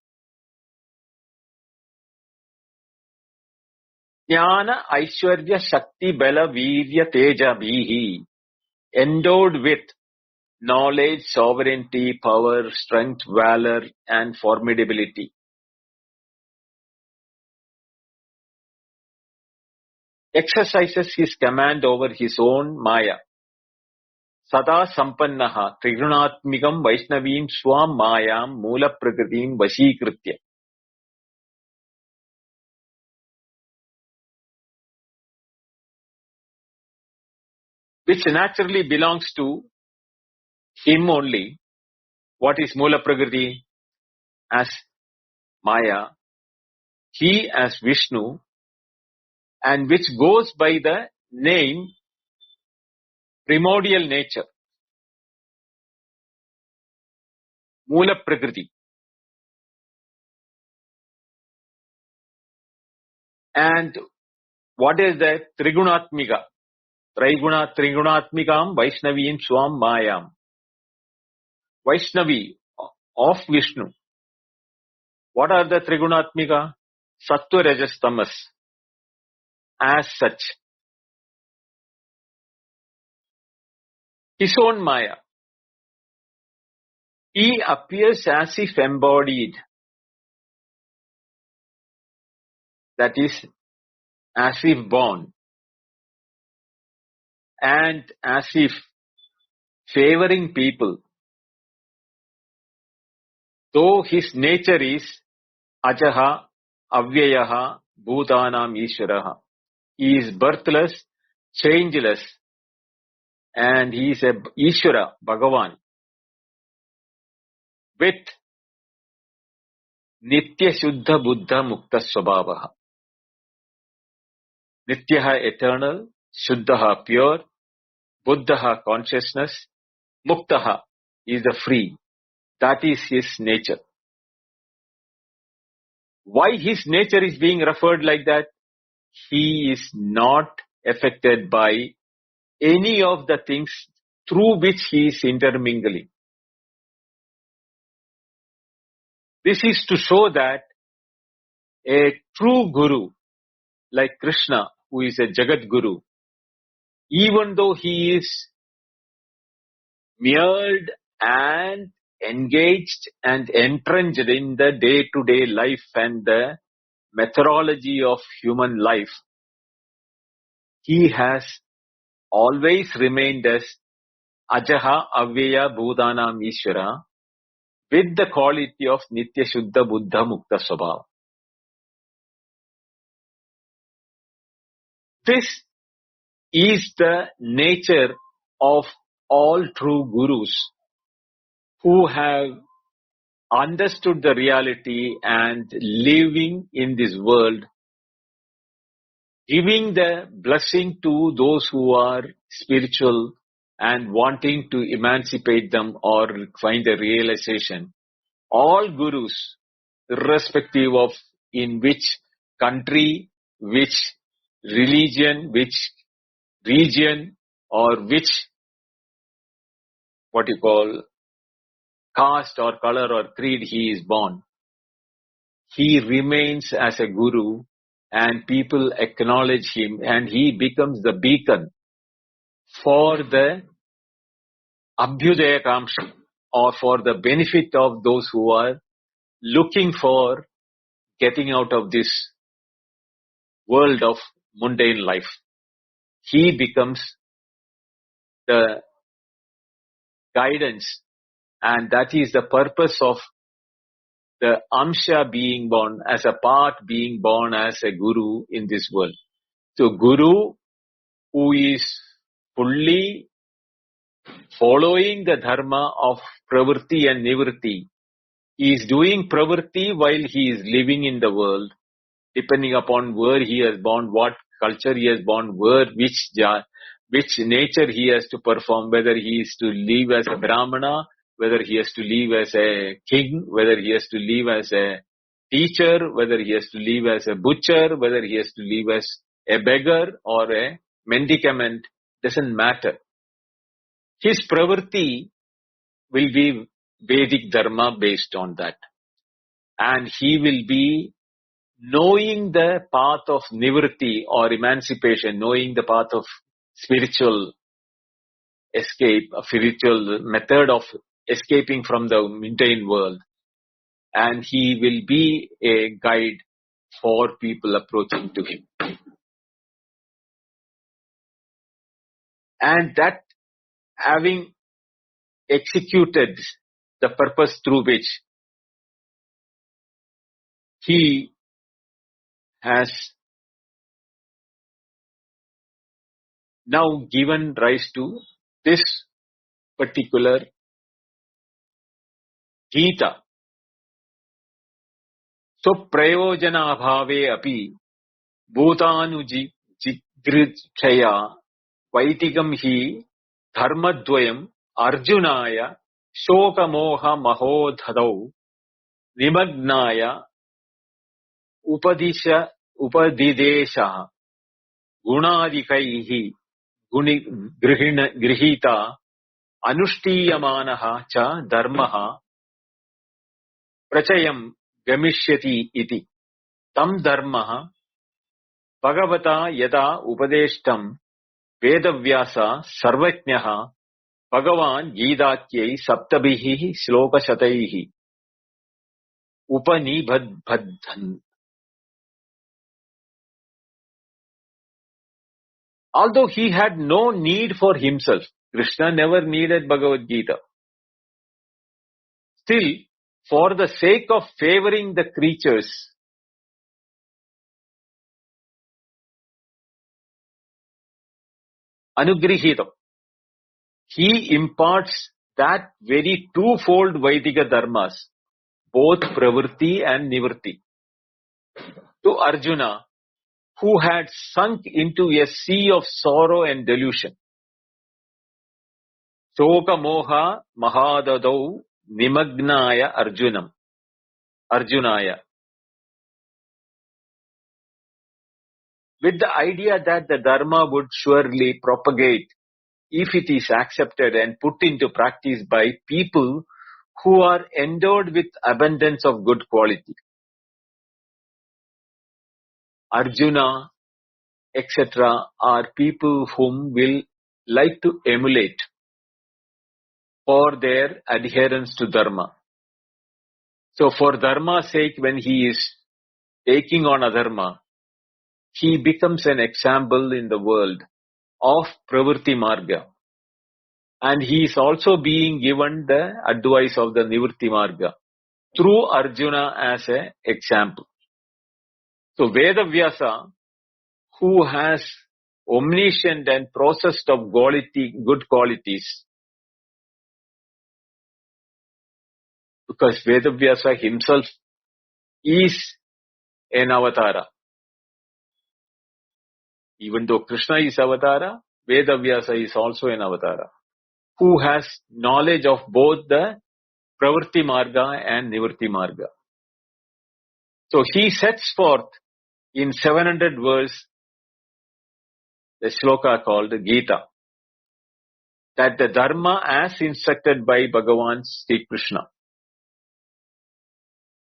Jnana, Aishwarya, Shakti, Bala, Virya, Teja, Bihi, endowed with knowledge, sovereignty, power, strength, valor, and formidability, exercises his command over his own Maya. Sada Sampannaha, Trigunatmikam, Vaishnavim, Swam Mayam, Mula Prakritim, Vashikritya. Which naturally belongs to him only. What is Mula Prakriti? As Maya, he as Vishnu, and which goes by the name primordial nature, Mula Prakriti. And what is the Trigunatmika? Trigunatmikam Vaishnavim Swam Mayam. Vaishnavi of Vishnu. What are the Trigunatmika? Sattva, Rajas, Tamas. As such, his own Maya. He appears as if embodied. That is, as if born. And as if favoring people. Though his nature is Ajaha, Avyayaha, Bhutanam, Ishwaraha. He is birthless, changeless, and he is a Ishwara, Bhagavan, with Nitya Shuddha Buddha Mukta Swabhavaha. Nityaha eternal, Shuddhaha pure, Buddhaha consciousness, Muktaha is the free. That is his nature. Why his nature is being referred like that? He is not affected by any of the things through which he is intermingling. This is to show that a true guru, like Krishna, who is a Jagat Guru, even though he is mirrored and engaged and entrenched in the day-to-day life and the methodology of human life, he has always remained as Ajaha, Avyaya, Bhutanam, Ishvara, with the quality of Nitya Shuddha Buddha Mukta Swabhava. This is the nature of all true gurus who have understood the reality and living in this world, giving the blessing to those who are spiritual and wanting to emancipate them or find a realization. All gurus, irrespective of in which country, which religion, which region, or which, what you call, caste or color or creed he is born, he remains as a guru and people acknowledge him and he becomes the beacon for the Abhyudaya Kamsha, or for the benefit of those who are looking for getting out of this world of mundane life. He becomes the guidance, and that is the purpose of the Amsha being born, as a part being born as a guru in this world. So guru who is fully following the dharma of pravritti and nivritti, he is doing pravritti while he is living in the world, depending upon where he has born, what culture he has born, which nature he has to perform, whether he is to live as a brahmana, whether he has to live as a king, whether he has to live as a teacher, whether he has to live as a butcher, whether he has to live as a beggar or a mendicant, doesn't matter. His pravritti will be Vedic dharma based on that. And he will be knowing the path of nivritti or emancipation, knowing the path of spiritual escape, a spiritual method of escaping from the mundane world. And he will be a guide for people approaching to him. And that, having executed the purpose through which he has now given rise to this particular Gita. So, prayojana abhave api bhutanu jigrichaya vaitigam hi dharmadvayam arjunaya shokamoha mahodhadau nimagnaya upadidesha gunadikaihi grihita anuštiyamanaha cha dharmaha prachayam gamishyati iti tam dharmaha bhagavata yada upadeshtam vedavyasa sarvajnaha bhagavan gidatyai saptabhihi shlokashataihi upanibadbadhan. Although he had no need for himself, Krishna never needed Bhagavad Gita. Still, for the sake of favoring the creatures, Anugrihita, he imparts that very twofold Vaidika dharmas, both pravritti and nivritti, to Arjuna, who had sunk into a sea of sorrow and delusion. Shoka moha mahadadau nimagnaya Arjunaya. With the idea that the dharma would surely propagate if it is accepted and put into practice by people who are endowed with abundance of good quality. Arjuna, etc. are people whom will like to emulate for their adherence to dharma. So for dharma's sake, when he is taking on adharma, he becomes an example in the world of pravritti marga. And he is also being given the advice of the nivritti marga through Arjuna as an example. So Vedavyasa, who has omniscient and processed of good qualities, because Vedavyasa himself is an avatara. Even though Krishna is avatara, Vedavyasa is also an avatara, who has knowledge of both the pravritti marga and nivritti marga. So he sets forth in 700 verse the shloka called Gita. that the dharma as instructed by Bhagavan Sri Krishna.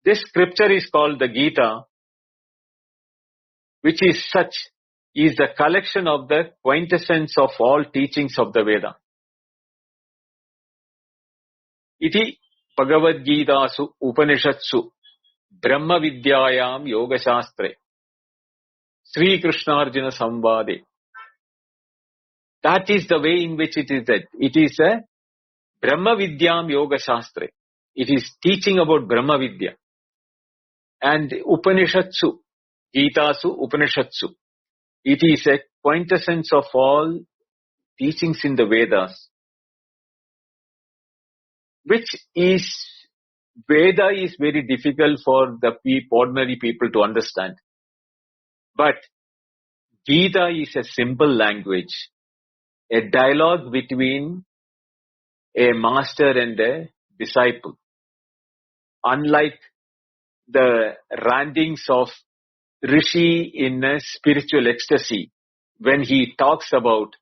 This scripture is called the Gita, which is the collection of the quintessence of all teachings of the Veda. Iti Bhagavad Gita su Upanishatsu Brahma Vidyayam Yoga Shastre Sri Krishna Arjuna Samvade. That is the way in which it is that. It is a Brahma Vidyam Yoga Shastre. It is teaching about Brahma Vidya. And Upanishatsu, Gitasu Upanishatsu. It is a quintessence of all teachings in the Vedas. Which is, Veda is very difficult for the ordinary people to understand. But Gita is a simple language, a dialogue between a master and a disciple. Unlike the rantings of Rishi in a spiritual ecstasy, when he talks about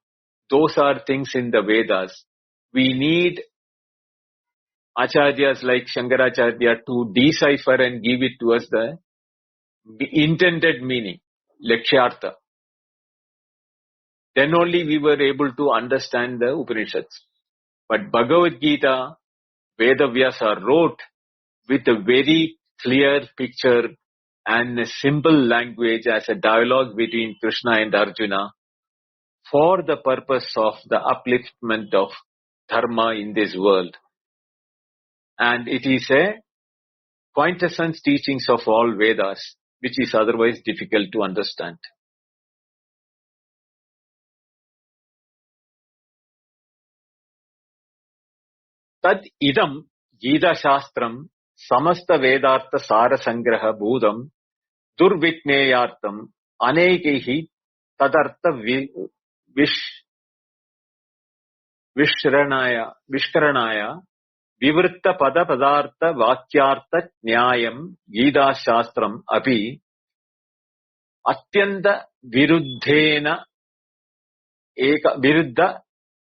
those are things in the Vedas, we need acharyas like Shankaracharya to decipher and give it to us the intended meaning, lakshyartha. Then only we were able to understand the Upanishads. But Bhagavad Gita, Vedavyasa wrote with a very clear picture and a simple language as a dialogue between Krishna and Arjuna for the purpose of the upliftment of dharma in this world. And it is a quintessence teachings of all Vedas, which is otherwise difficult to understand. Tad idam Gita Shastram samasta Vedartha Sara Sangraha Bhudam Durvitneyartam Anekehi Tadartha Vishkaranaya Vivritta Pada Padartha Vakyartha Nyayam Gita Shastram Api Atyanda Viruddhena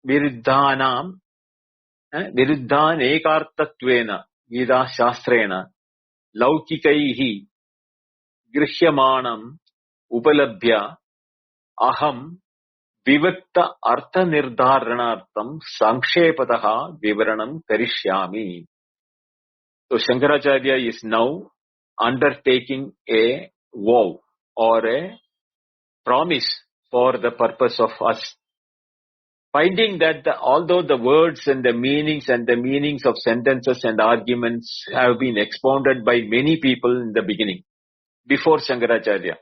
Viruddhanam Viruddhan Ekartatvena Gita Shastrena Laukikaihi Grihyamanam Upalabhya Aham Vivatta Artha Nirdharanartham Sankshepataha Vivaranam Karishyami. So Shankaracharya is now undertaking a vow or a promise for the purpose of us. Finding that although the words and the meanings of sentences and arguments have been expounded by many people in the beginning, before Shankaracharya,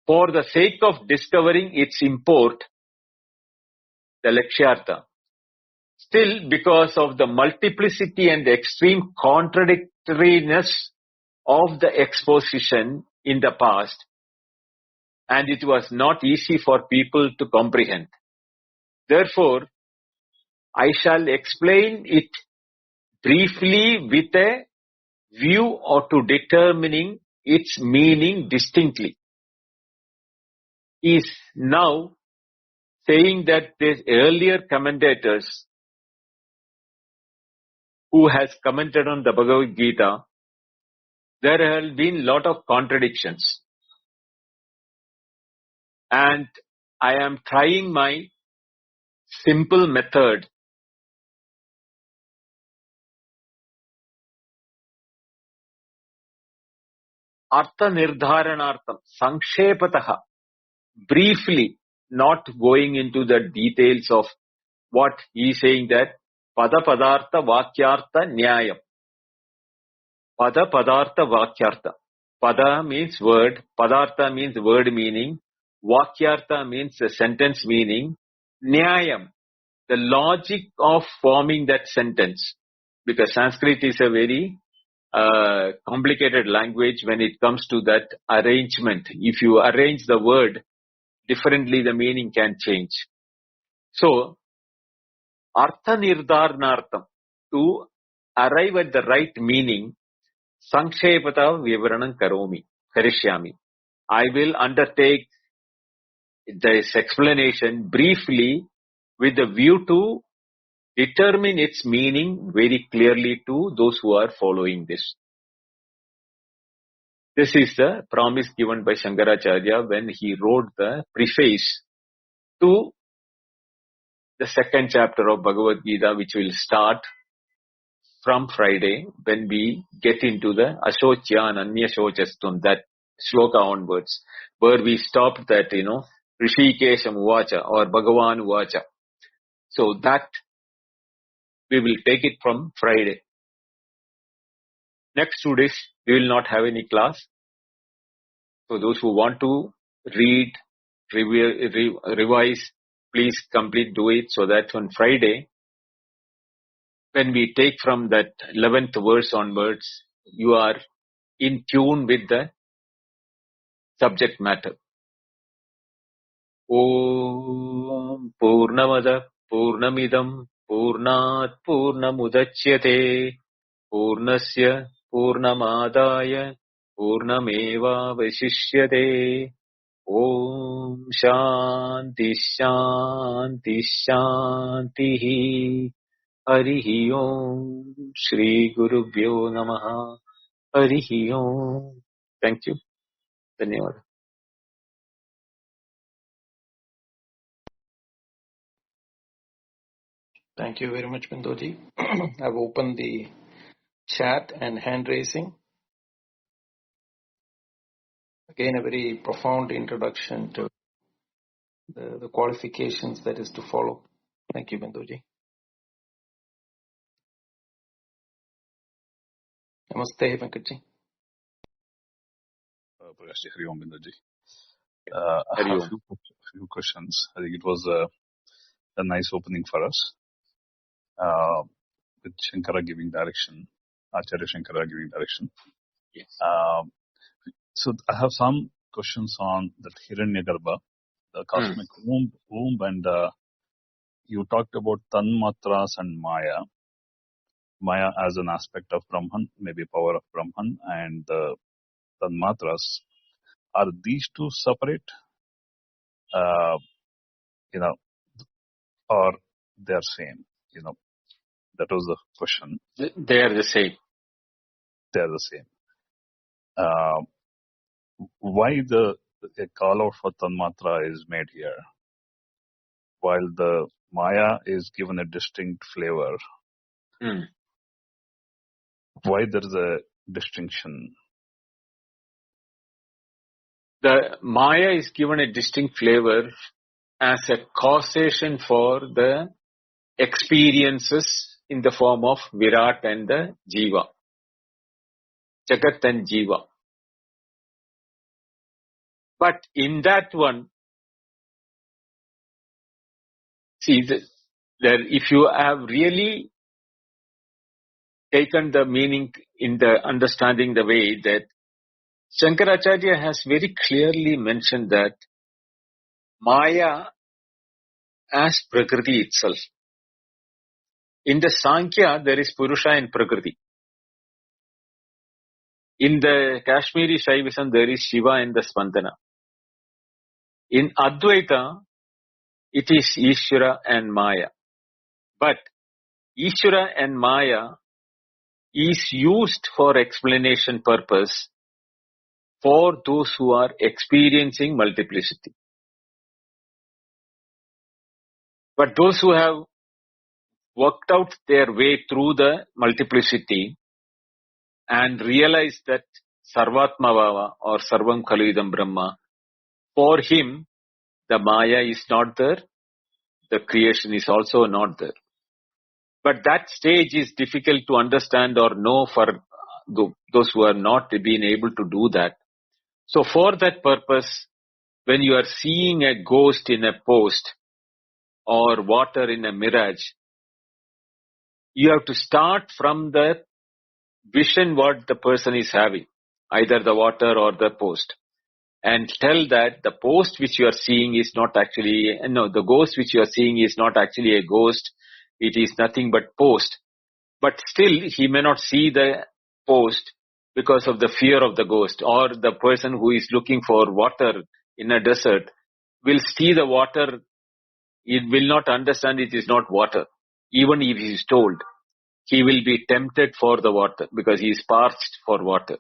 for the sake of discovering its import, the lakshyartha, still because of the multiplicity and the extreme contradictoriness of the exposition in the past, and it was not easy for people to comprehend. Therefore, I shall explain it briefly with a view or to determining its meaning distinctly. He is now saying that the earlier commentators who has commented on the Bhagavad Gita, there have been a lot of contradictions. And I am trying my simple method Artha Nirdharanartham, Sankshepataha, briefly, not going into the details of what he is saying that Pada Padartha Vakyartha Nyayam. Pada Padartha Vakyartha. Pada means word, Padartha means word meaning, Vakyartha means the sentence meaning, Nyayam, the logic of forming that sentence. Because Sanskrit is a very complicated language when it comes to that arrangement. If you arrange the word differently, the meaning can change. So, Artha Nirdharanartham, to arrive at the right meaning, Sankshepata Vivaranam Karishyami. I will undertake this explanation briefly with the view to determine its meaning very clearly to those who are following this. This is the promise given by Shankaracharya when he wrote the preface to the second chapter of Bhagavad Gita, which will start from Friday when we get into the Ashocyan Anya Shochastum, that shloka onwards, where we stopped that, Rishikesham Uvacha or Bhagavan Uvacha. So that we will take it from Friday. Next 2 days, we will not have any class. So those who want to read, revise, please complete, do it, so that on Friday, when we take from that 11th verse onwards, you are in tune with the subject matter. Om Purnamada Purnamidam Purnat Purnamudachyate Purnasya Purnamadaya Purnameva Vasishyate. Om Shanti Shanti Shanti. Harihi Om. Shri Gurubhyo Namaha. Harihi Om. Thank you. Dhanyawad. Thank you very much, Bindoji. I've opened the chat and hand raising. Again, a very profound introduction to the qualifications that is to follow. Thank you, Bindoji. Namaste, Venkatji. Prakash, Hari Om Bindaji. I have a few questions. I think it was a nice opening for us, with Shankara giving direction, Acharya Shankara giving direction. Yes. So I have some questions on that Hiranyagarbha, the cosmic womb, and you talked about Tanmatras and Maya. Maya as an aspect of Brahman, maybe power of Brahman, and the Tanmatras. Are these two separate? Or they are same? That was the question. They are the same. They are the same. Why a call out for Tanmatra is made here, while the Maya is given a distinct flavor? Why there is a distinction? The Maya is given a distinct flavor as a causation for the experiences in the form of Virat and the Jiva. Jagat and Jiva. But in that one, see, if you have really taken the meaning in the understanding the way that Shankaracharya has very clearly mentioned that Maya as Prakriti itself. In the Sankhya, there is Purusha and Prakriti. In the Kashmiri Shaivism, there is Shiva and the Spandana. In Advaita, it is Ishvara and Maya. But Ishvara and Maya is used for explanation purpose for those who are experiencing multiplicity. But those who have worked out their way through the multiplicity and realized that Sarvatma Bhava or Sarvam Khalidam Brahma, for him, the Maya is not there, the creation is also not there. But that stage is difficult to understand or know for those who have not been able to do that. So for that purpose, when you are seeing a ghost in a post or water in a mirage, you have to start from the vision what the person is having, either the water or the post, and tell that the post which you are seeing is not actually, the ghost which you are seeing is not actually a ghost, it is nothing but post. But still, he may not see the post because of the fear of the ghost, or the person who is looking for water in a desert will see the water he will not understand it is not water. Even if he is told, he will be tempted for the water because he is parched for water.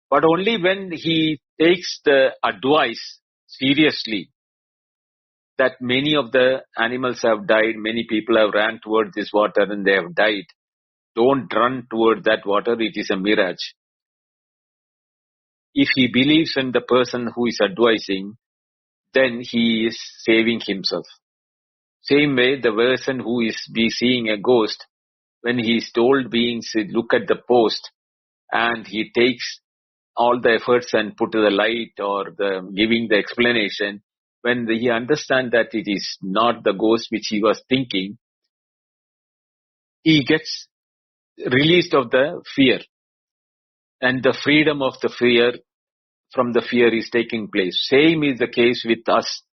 But only when he takes the advice seriously that many of the animals have died, many people have ran towards this water and they have died. Don't run toward that water, it is a mirage. If he believes in the person who is advising, then he is saving himself. Same way, the person who is seeing a ghost, when he is told beings, look at the post, and he takes all the efforts and put to the light or the giving the explanation, when he understands that it is not the ghost which he was thinking, he gets released of the fear. And the freedom of the fear, from the fear is taking place. Same is the case with us.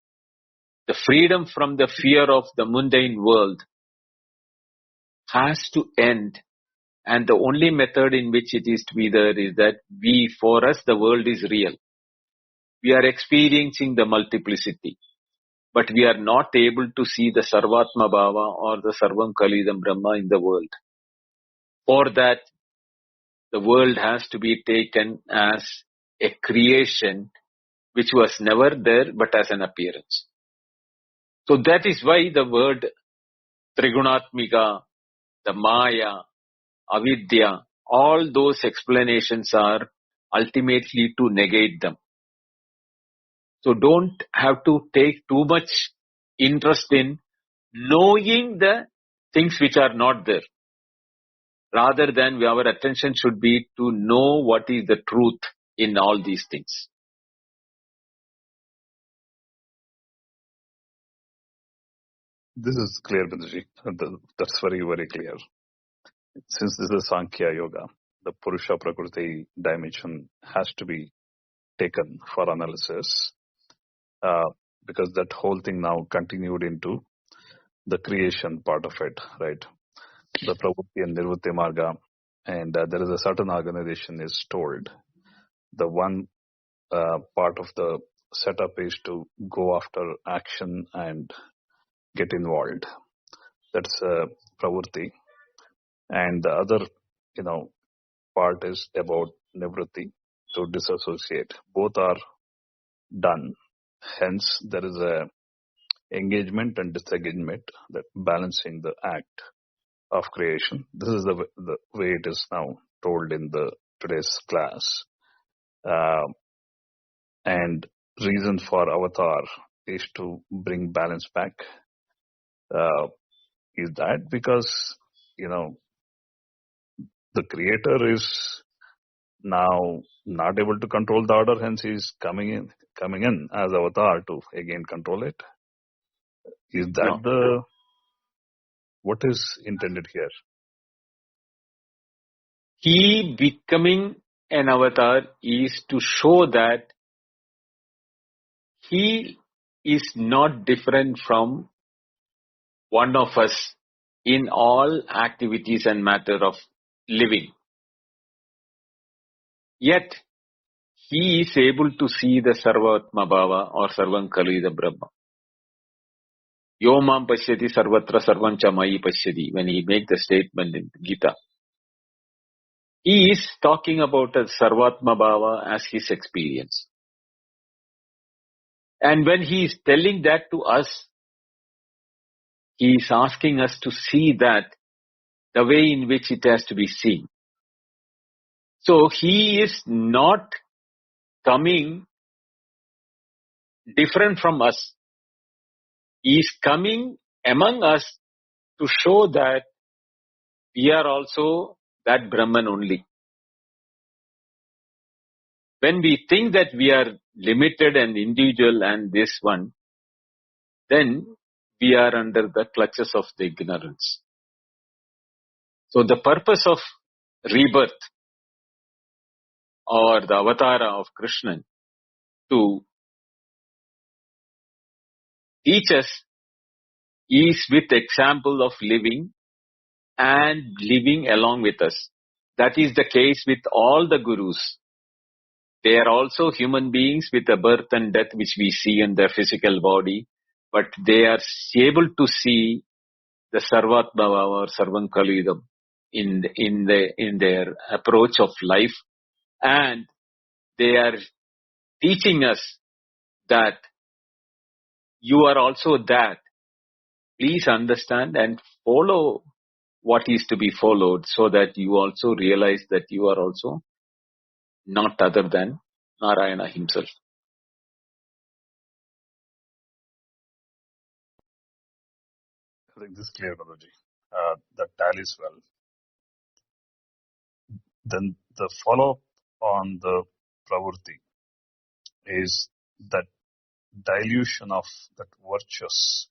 The freedom from the fear of the mundane world has to end. And the only method in which it is to be there is that for us, the world is real. We are experiencing the multiplicity, but we are not able to see the Sarvatma Bhava or the Sarvam Kalidam Brahma in the world. For that, the world has to be taken as a creation which was never there but as an appearance. So that is why the word Trigunatmika, the Maya, Avidya, all those explanations are ultimately to negate them. So don't have to take too much interest in knowing the things which are not there. Rather than our attention should be to know what is the truth in all these things. This is clear, Binduji. That's very, very clear. Since this is Sankhya Yoga, the Purusha Prakriti dimension has to be taken for analysis because that whole thing now continued into the creation part of it, right? The Pravrutti and Nirvritti Marga, and there is a certain organization is told. The one part of the setup is to go after action and get involved. That's Pravrutti. And the other, part is about Nivritti, to disassociate. Both are done. Hence, there is a engagement and disengagement, that balancing the act of creation. This is the way it is now told in the today's class. And reason for avatar is to bring balance back. Is that because, the creator is now not able to control the order, hence he is coming in as avatar to again control it? Is that what is intended here? He becoming an avatar is to show that he is not different from one of us in all activities and matter of living. Yet, he is able to see the Sarvatma Bhava or Sarvam Kalida Brahma. Yo mam pashyati sarvatra sarvam cha mayi pashyati, when he makes the statement in Gita. He is talking about a Sarvatma Bhava as his experience. And when he is telling that to us, he is asking us to see that the way in which it has to be seen. So he is not coming different from us. He is coming among us to show that we are also that Brahman only. When we think that we are limited and individual and this one, then we are under the clutches of the ignorance. So the purpose of rebirth or the avatara of Krishna to teach us is with example of living and living along with us. That is the case with all the gurus. They are also human beings with a birth and death which we see in their physical body, but they are able to see the Sarvatmava or Sarvankalidam in their approach of life, and they are teaching us that you are also that. Please understand and follow what is to be followed, so that you also realize that you are also not other than Narayana himself. I think this is clear, Babaji. That tallies well. Then the follow-up on the pravurti is that dilution of that virtues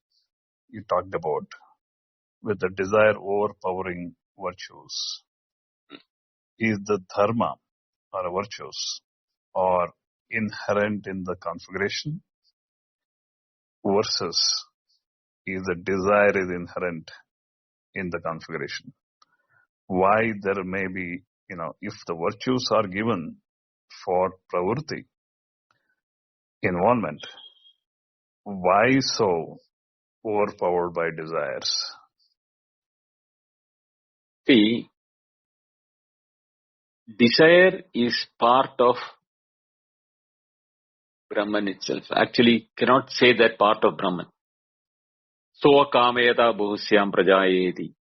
you talked about, with the desire overpowering virtues. Is the dharma or virtues or inherent in the configuration versus is the desire is inherent in the configuration? Why there may be, if the virtues are given for pravurti involvement, why so overpowered by desires? See, desire is part of Brahman itself. Actually, cannot say that part of Brahman. So akamayata bahusyam prajayeti.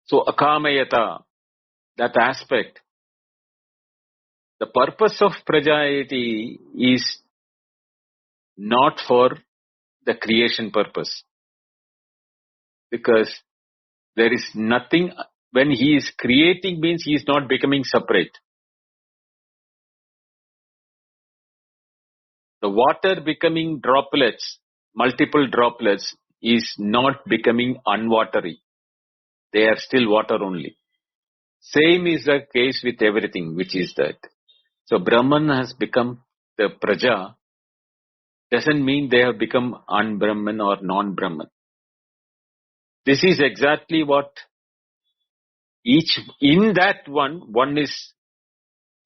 So akamayata, that aspect, the purpose of prajayeti is not for the creation purpose. Because there is nothing, when he is creating means he is not becoming separate. The water becoming droplets, multiple droplets, is not becoming unwatery. They are still water only. Same is the case with everything, which is that. So Brahman has become the Praja, doesn't mean they have become un-Brahman or non-Brahman. This is exactly what each, in that one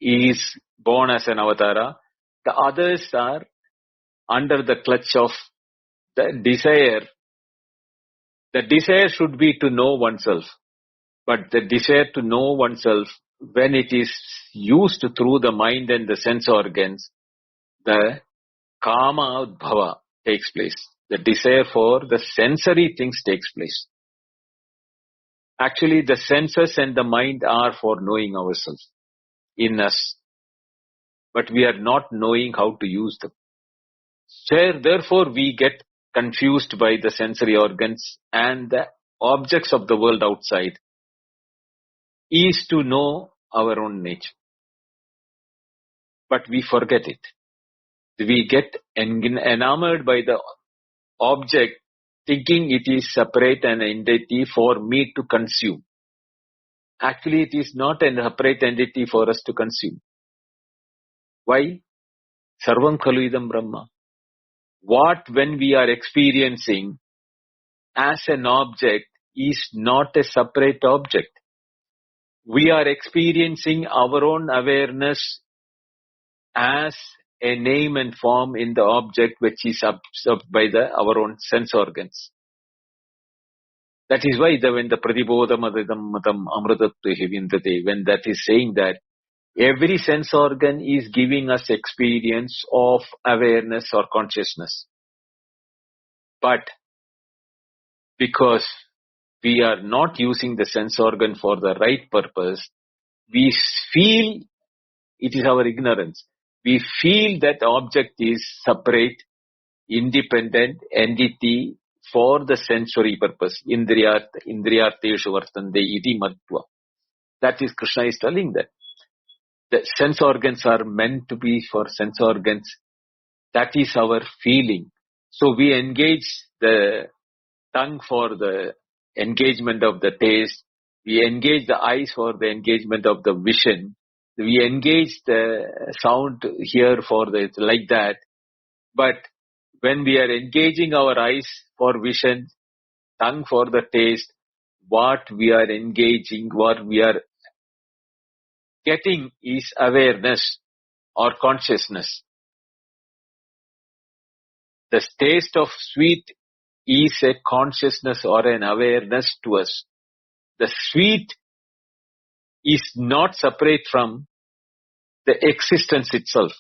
is born as an avatara. The others are under the clutch of the desire. The desire should be to know oneself. But the desire to know oneself, when it is used through the mind and the sense organs, the kama udbhava takes place. The desire for the sensory things takes place. Actually, the senses and the mind are for knowing ourselves in us. But we are not knowing how to use them. So, therefore, we get confused by the sensory organs and the objects of the world outside is to know our own nature. But we forget it. We get enamored by the object, thinking it is separate an entity for me to consume. Actually, it is not a separate entity for us to consume. Why? Sarvam khalu idam Brahma. What when we are experiencing as an object is not a separate object. We are experiencing our own awareness as a name and form in the object which is absorbed by our own sense organs. That is why when the pratibodham adidam matam amrutatve hivindate, when that is saying that every sense organ is giving us experience of awareness or consciousness. But because we are not using the sense organ for the right purpose, we feel, it is our ignorance, we feel that object is separate, independent entity for the sensory purpose. Indriyarteshu vartante iti matva. That is, Krishna is telling that. The sense organs are meant to be for sense organs. That is our feeling. So we engage the tongue for the engagement of the taste. We engage the eyes for the engagement of the vision. We engage the sound here for the like that. But when we are engaging our eyes for vision, tongue for the taste, what we are engaging, what we are getting is awareness or consciousness. The taste of sweet is a consciousness or an awareness to us. The sweet is not separate from the existence itself.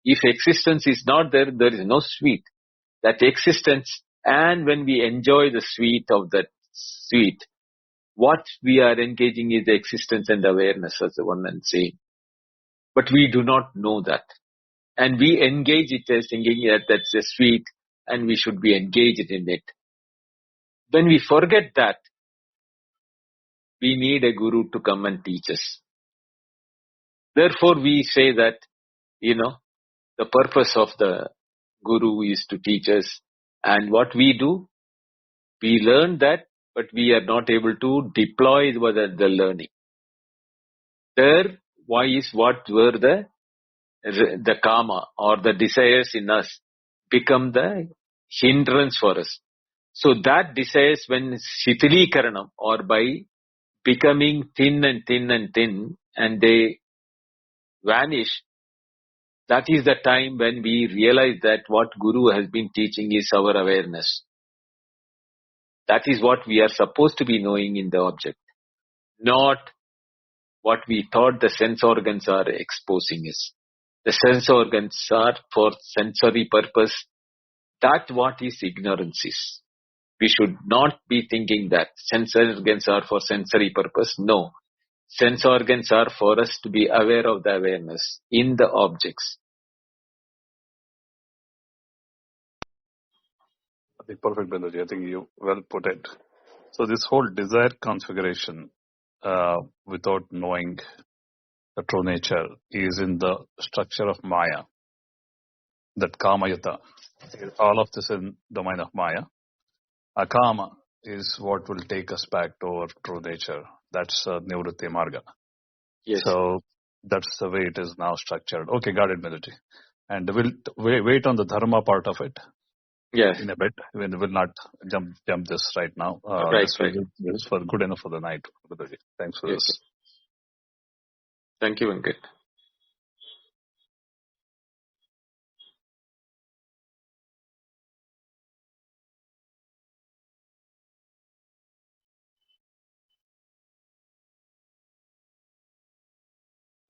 If existence is not there, there is no sweet. That existence, and when we enjoy the sweet of that sweet, what we are engaging is the existence and awareness, as the one and saying. But we do not know that. And we engage it as thinking that that's a sweet and we should be engaged in it. When we forget that, we need a guru to come and teach us. Therefore, we say that, the purpose of the guru is to teach us. And what we do, we learn that, but we are not able to deploy the learning. There, what were the karma or the desires in us become the hindrance for us. So that desires, when shitilikaranam, or by becoming thin and thin and thin, and they vanish, that is the time when we realize that what Guru has been teaching is our awareness. That is what we are supposed to be knowing in the object, not what we thought the sense organs are exposing us. The sense organs are for sensory purpose. That what is ignorance is. We should not be thinking that sense organs are for sensory purpose. No. Sense organs are for us to be aware of the awareness in the objects. I think perfect, Bendaji. I think you well put it. So this whole desire configuration, without knowing the true nature, is in the structure of Maya, that Kamayata. All of this in the domain of Maya. Akama is what will take us back to our true nature. That's Nivritti Marga. Yes. So that's the way it is now structured. Okay, got it, Bendaji. And we'll wait on the dharma part of it. Yes. In a bit. We will not jump this right now. Right. This is for good enough for the night. Thanks for this. Thank you, Venkat.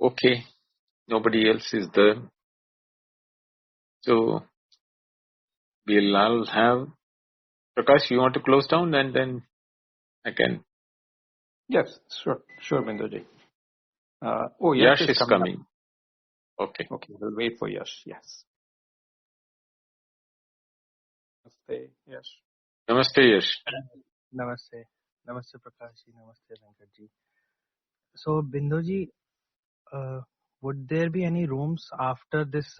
Okay. Nobody else is there. So we'll all have Prakash, you want to close down and then I can. Yes, sure, Binduji. Yash is coming. Okay, we'll wait for Yash. Yes. Namaste, Yash. Namaste, Yash. Namaste, Prakashji. Namaste, Venkatji. So, Binduji, would there be any rooms after this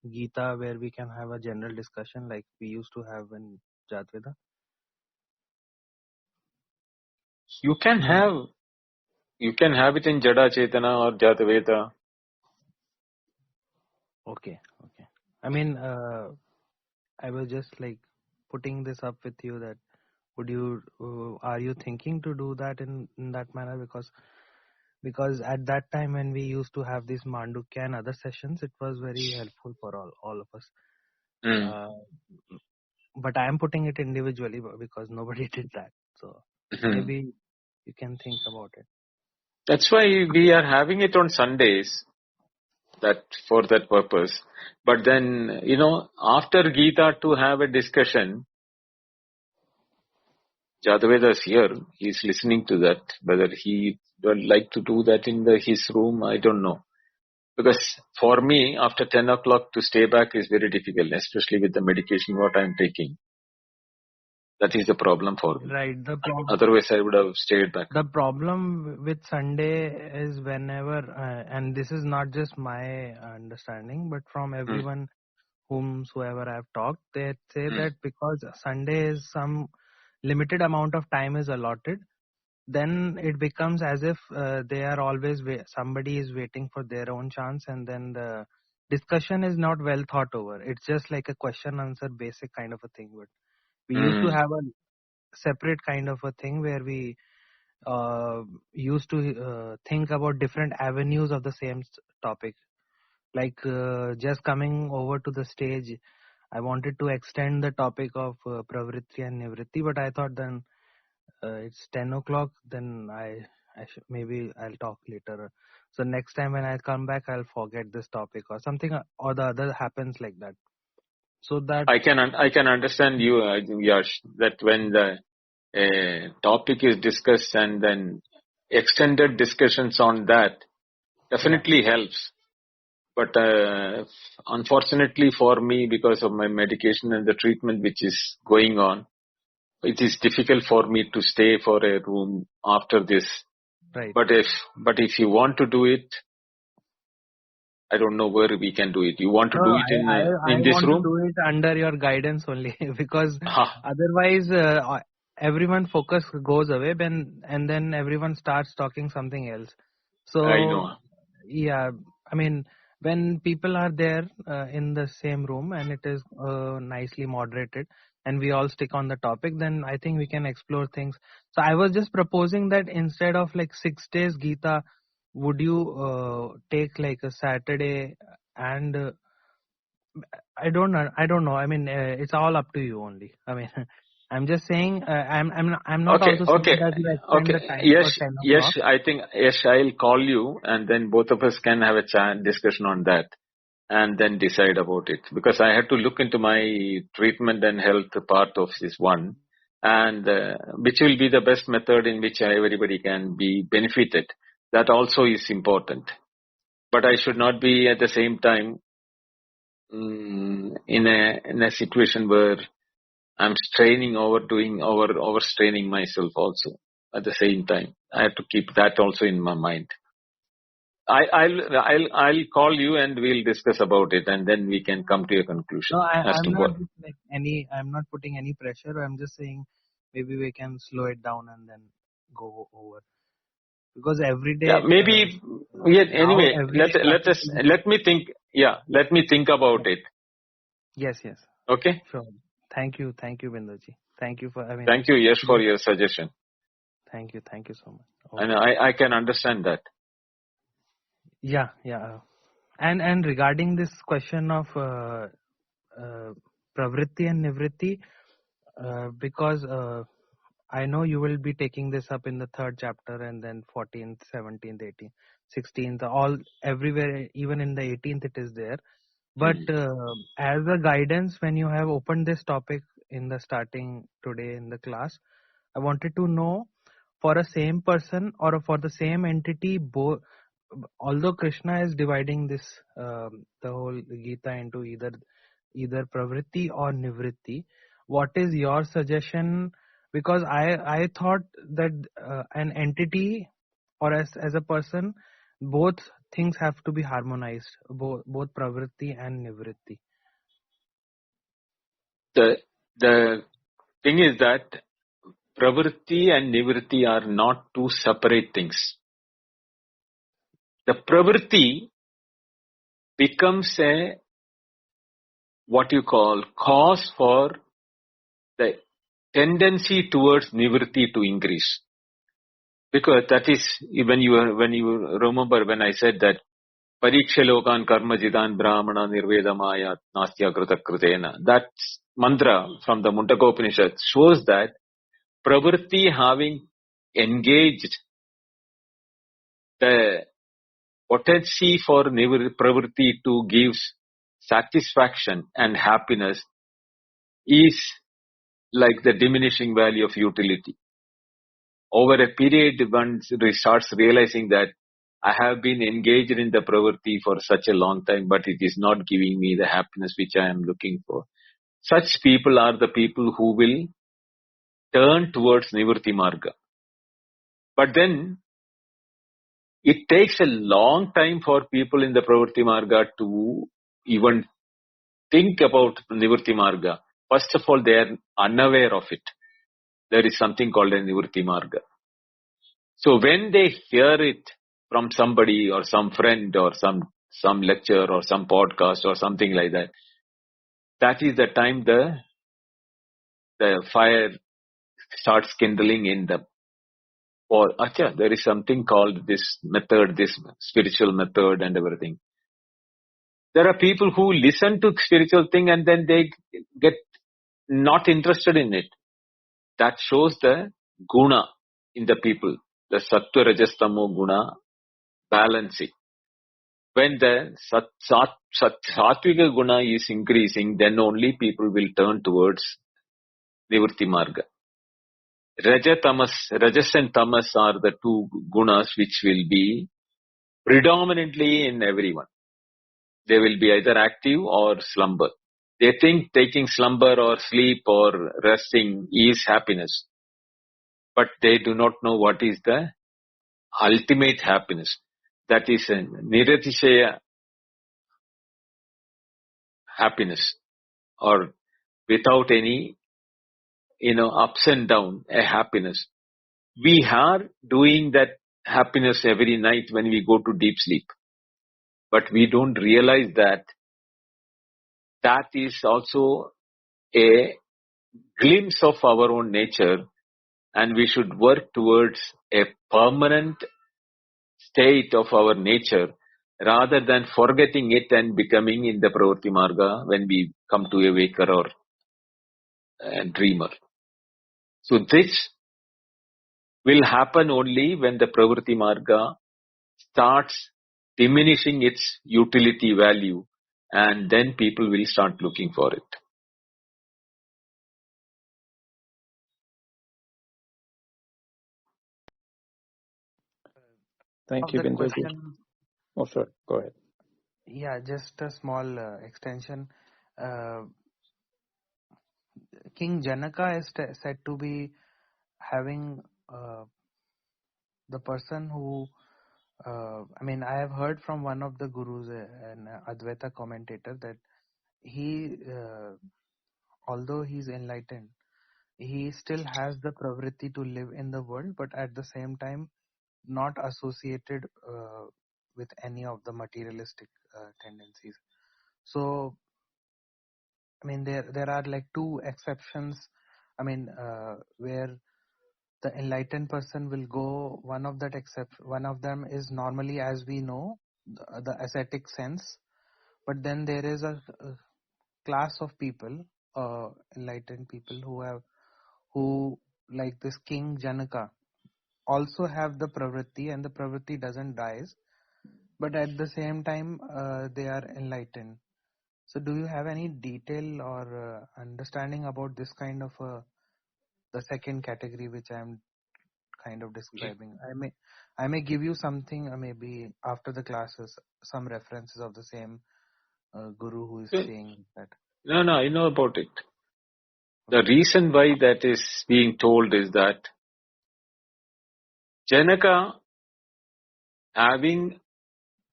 Gita where we can have a general discussion like we used to have in Jatveda? You can have it in Jada Chetana or Jataveda. Okay. I mean, I was just like putting this up with you that are you thinking to do that in that manner? Because at that time when we used to have these Mandukya and other sessions, it was very helpful for all of us. But I am putting it individually because nobody did that. So maybe you can think about it. That's why we are having it on Sundays, that for that purpose. But then, after Gita to have a discussion, Jataveda is here. He's listening to that. Whether he would like to do that in his room, I don't know. Because for me, after 10 o'clock to stay back is very difficult, especially with the medication what I'm taking. That is the problem for me. Right. Otherwise, I would have stayed back. The problem with Sunday is whenever, and this is not just my understanding, but from everyone whomsoever I've talked, they say that because Sunday is some limited amount of time is allotted, then it becomes as if they are always somebody is waiting for their own chance, and then the discussion is not well thought over. It's just like a question answer basic kind of a thing. But we used to have a separate kind of a thing where we used to think about different avenues of the same topic, like just coming over to the stage I wanted to extend the topic of pravritti and nivritti, but I thought then it's 10 o'clock, then maybe I'll talk later. So next time when I come back, I'll forget this topic or something or the other happens like that. So that I can understand you, Yash, that when the topic is discussed and then extended discussions on that definitely helps. But unfortunately for me, because of my medication and the treatment which is going on, it is difficult for me to stay for a room after this. Right. But if you want to do it, I don't know where we can do it. You want to do it in this room? I want to do it under your guidance only because otherwise everyone focus goes away and then everyone starts talking something else. So I know. Yeah, I mean, when people are there in the same room and it is nicely moderated and we all stick on the topic, then I think we can explore things. So I was just proposing that instead of like 6 days Gita, would you take like a Saturday and I don't know. I mean, it's all up to you only. I mean, I'm just saying. I'm not also saying that you extend the time for 10 o'clock. I think I'll call you and then both of us can have a discussion on that and then decide about it, because I have to look into my treatment and health part of this one, and which will be the best method in which everybody can be benefited. That also is important. But I should not be at the same time in a situation where I'm overstraining myself also at the same time. I have to keep that also in my mind. I'll call you and we'll discuss about it, and then we can come to a conclusion. No, I'm not putting any pressure. I'm just saying maybe we can slow it down and then go over. Because every day. Yeah, maybe. Anyway, let me think. Yeah, let me think about it. Yes. Okay. Sure. Thank you, Binduji. Thank you Thank you, Yash, for your suggestion. Thank you so much. Okay. And I can understand that. Yeah. And regarding this question of pravritti and nivritti, because I know you will be taking this up in the 3rd chapter and then 14th, 17th, 18th, 16th, all everywhere, even in the 18th it is there. But as a guidance, when you have opened this topic in the starting today in the class, I wanted to know for a same person or for the same entity, although Krishna is dividing this the whole Gita into either pravritti or nivritti, what is your suggestion? Because I thought that an entity or as a person, both things have to be harmonized, both pravritti and nivritti. The thing is that pravritti and nivritti are not two separate things. The pravritti becomes what you call cause for the tendency towards nivritti to increase. Because that is when you remember when I said that Pariksha lokan karma jidan brahmana nirvedamaya nastya krita kritena. That mantra from the Mundakopanishad shows that pravritti having engaged the potency for pravritti to give satisfaction and happiness is like the diminishing value of utility. Over a period, one starts realizing that I have been engaged in the pravritti for such a long time, but it is not giving me the happiness which I am looking for. Such people are the people who will turn towards nivritti marga. But then, it takes a long time for people in the pravritti marga to even think about nivritti marga. First of all, they are unaware of it. There is something called a nivritti marga. So when they hear it from somebody or some friend or some lecture or some podcast or something like that, that is the time the fire starts kindling in them. Or, there is something called this method, this spiritual method and everything. There are people who listen to spiritual thing and then they get not interested in it. That shows the guna in the people, the sattva, rajas, tamo guna balancing. When the sattvika guna is increasing, then only people will turn towards nivritti marga. Rajas and tamas are the two gunas which will be predominantly in everyone. They will be either active or slumber. They think taking slumber or sleep or resting is happiness. But they do not know what is the ultimate happiness. That is a niratishaya happiness, or without any, ups and downs, a happiness. We are doing that happiness every night when we go to deep sleep. But we don't realize that that is also a glimpse of our own nature, and we should work towards a permanent state of our nature rather than forgetting it and becoming in the pravritti marga when we come to a waker or a dreamer. So this will happen only when the pravritti marga starts diminishing its utility value, and then people will start looking for it. Thank Of you, that Binduji. question, Oh, sure. Go ahead. yeah, just a small extension. Uh, King Janaka is said to be having the person who, I have heard from one of the gurus, an Advaita commentator, that he, although he's enlightened, he still has the pravritti to live in the world, but at the same time, not associated with any of the materialistic tendencies. So, there are like two exceptions. Where the enlightened person will go. One of them is normally, as we know, the ascetic sense. But then there is a class of people, enlightened people who like this King Janaka, also have the pravritti, and the pravritti doesn't dies, but at the same time they are enlightened. So do you have any detail or understanding about this kind of the second category which I am kind of describing? I may give you something, maybe after the classes, some references of the same guru who is saying that. No, I know about it. The reason why that is being told is that Janaka, having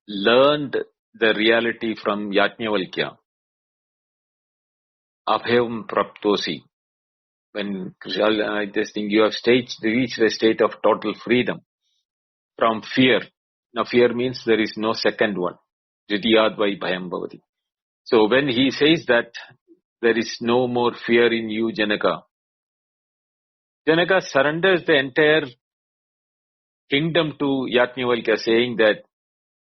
learned the reality from Yajnavalkya, Abhyam Praptosi, when I just think you have reached a state of total freedom from fear. Now fear means there is no second one. Dvitiyad vai bhayam bhavati. So when he says that there is no more fear in you, Janaka surrenders the entire kingdom to Yajnavalkya, saying that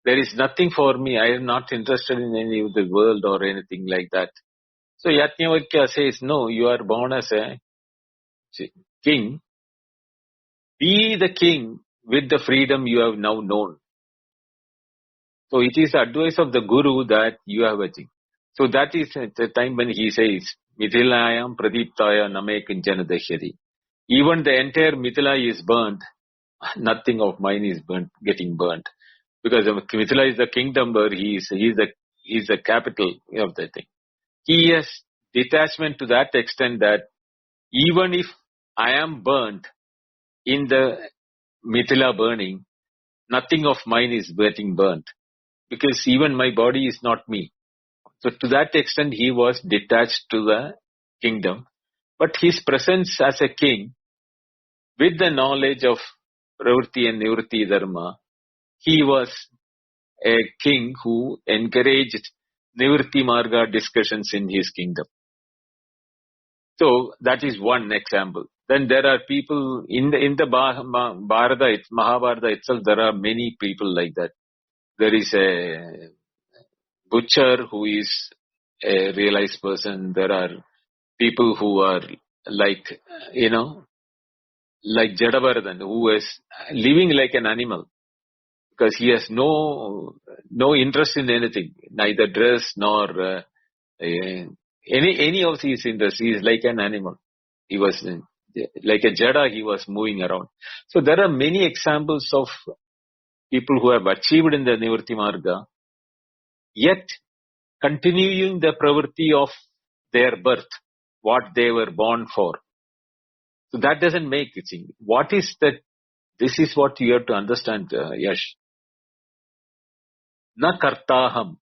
there is nothing for me. I am not interested in any of the world or anything like that. So Yajnavalkya says, no, you are born as a king. Be the king with the freedom you have now known. So it is the advice of the guru that you have a thing. So that is the time when he says, Mithilayam pradiptaya name kinchana dashyati. Even the entire Mithila is burnt. Nothing of mine is getting burnt. Because Mithila is the kingdom where he is the capital of the thing. He has detachment to that extent that even if I am burnt in the Mithila burning, nothing of mine is getting burnt. Because even my body is not me. So to that extent he was detached to the kingdom. But his presence as a king, with the knowledge of pravritti and nivritti dharma, he was a king who encouraged nivritti marga discussions in his kingdom. So that is one example. Then there are people in the Mahabharata itself. There are many people like that. There is a butcher who is a realized person. There are people who are like, like Jadavardhan, who is living like an animal because he has no interest in anything, neither dress nor any of these interests. He is like an animal. He was like a Jada. He was moving around. So there are many examples of people who have achieved in the Nivritti Marga, yet continuing the pravritti of their birth, what they were born for. So that doesn't make it. What is that? This is what you have to understand, Yash. Na kartaham.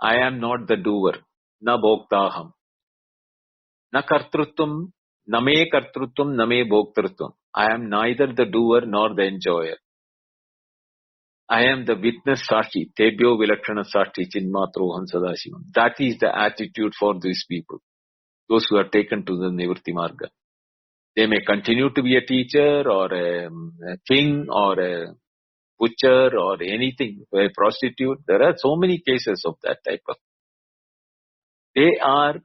I am not the doer. Na bhoktaham. Na kartrutvam. Na me kartrutvam. Na me bhoktrutvam. I am neither the doer nor the enjoyer. I am the witness Sashi. Tebyo vilakshana Sashi chinmatroham sadashivam. That is the attitude for these people. Those who are taken to the Nivritti Marga. They may continue to be a teacher or a king or a butcher or anything, a prostitute. There are so many cases of that type of. They are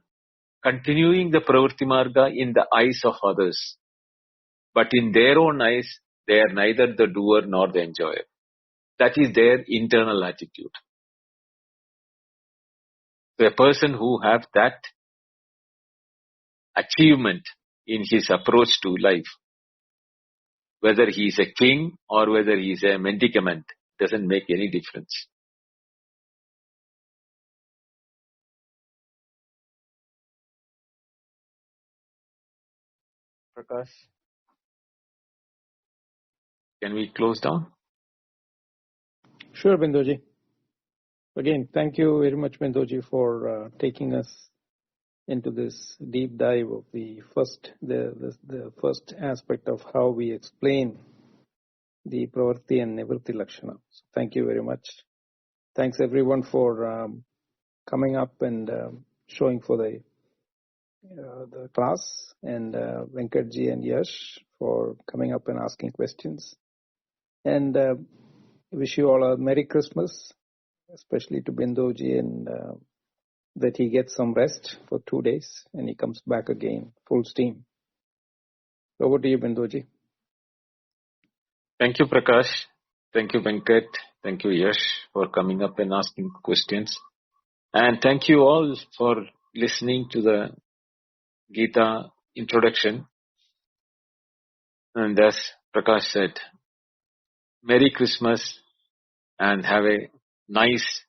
continuing the pravritti marga in the eyes of others. But in their own eyes, they are neither the doer nor the enjoyer. That is their internal attitude. The person who have that achievement in his approach to life, whether he is a king or whether he is a mendicant, doesn't make any difference. Prakash, can we close down? Sure, Bindoji. Again, thank you very much, Bindoji, for taking us into this deep dive of the first aspect of how we explain the Pravarti and Nivritti Lakshana. So thank you very much. Thanks everyone for coming up and showing for the class, and Venkatji and Yash for coming up and asking questions. And wish you all a Merry Christmas, especially to Bindoji, and that he gets some rest for 2 days and he comes back again full steam. Over to you, Bindoji. Thank you, Prakash. Thank you, Venkat. Thank you, Yash, for coming up and asking questions. And thank you all for listening to the Gita introduction. And as Prakash said, Merry Christmas and have a nice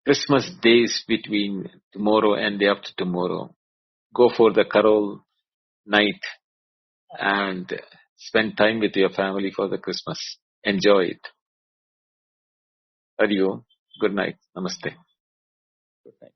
Christmas days between tomorrow and day after tomorrow. Go for the carol night and spend time with your family for the Christmas. Enjoy it. Hari Om. Good night. Namaste. Good night.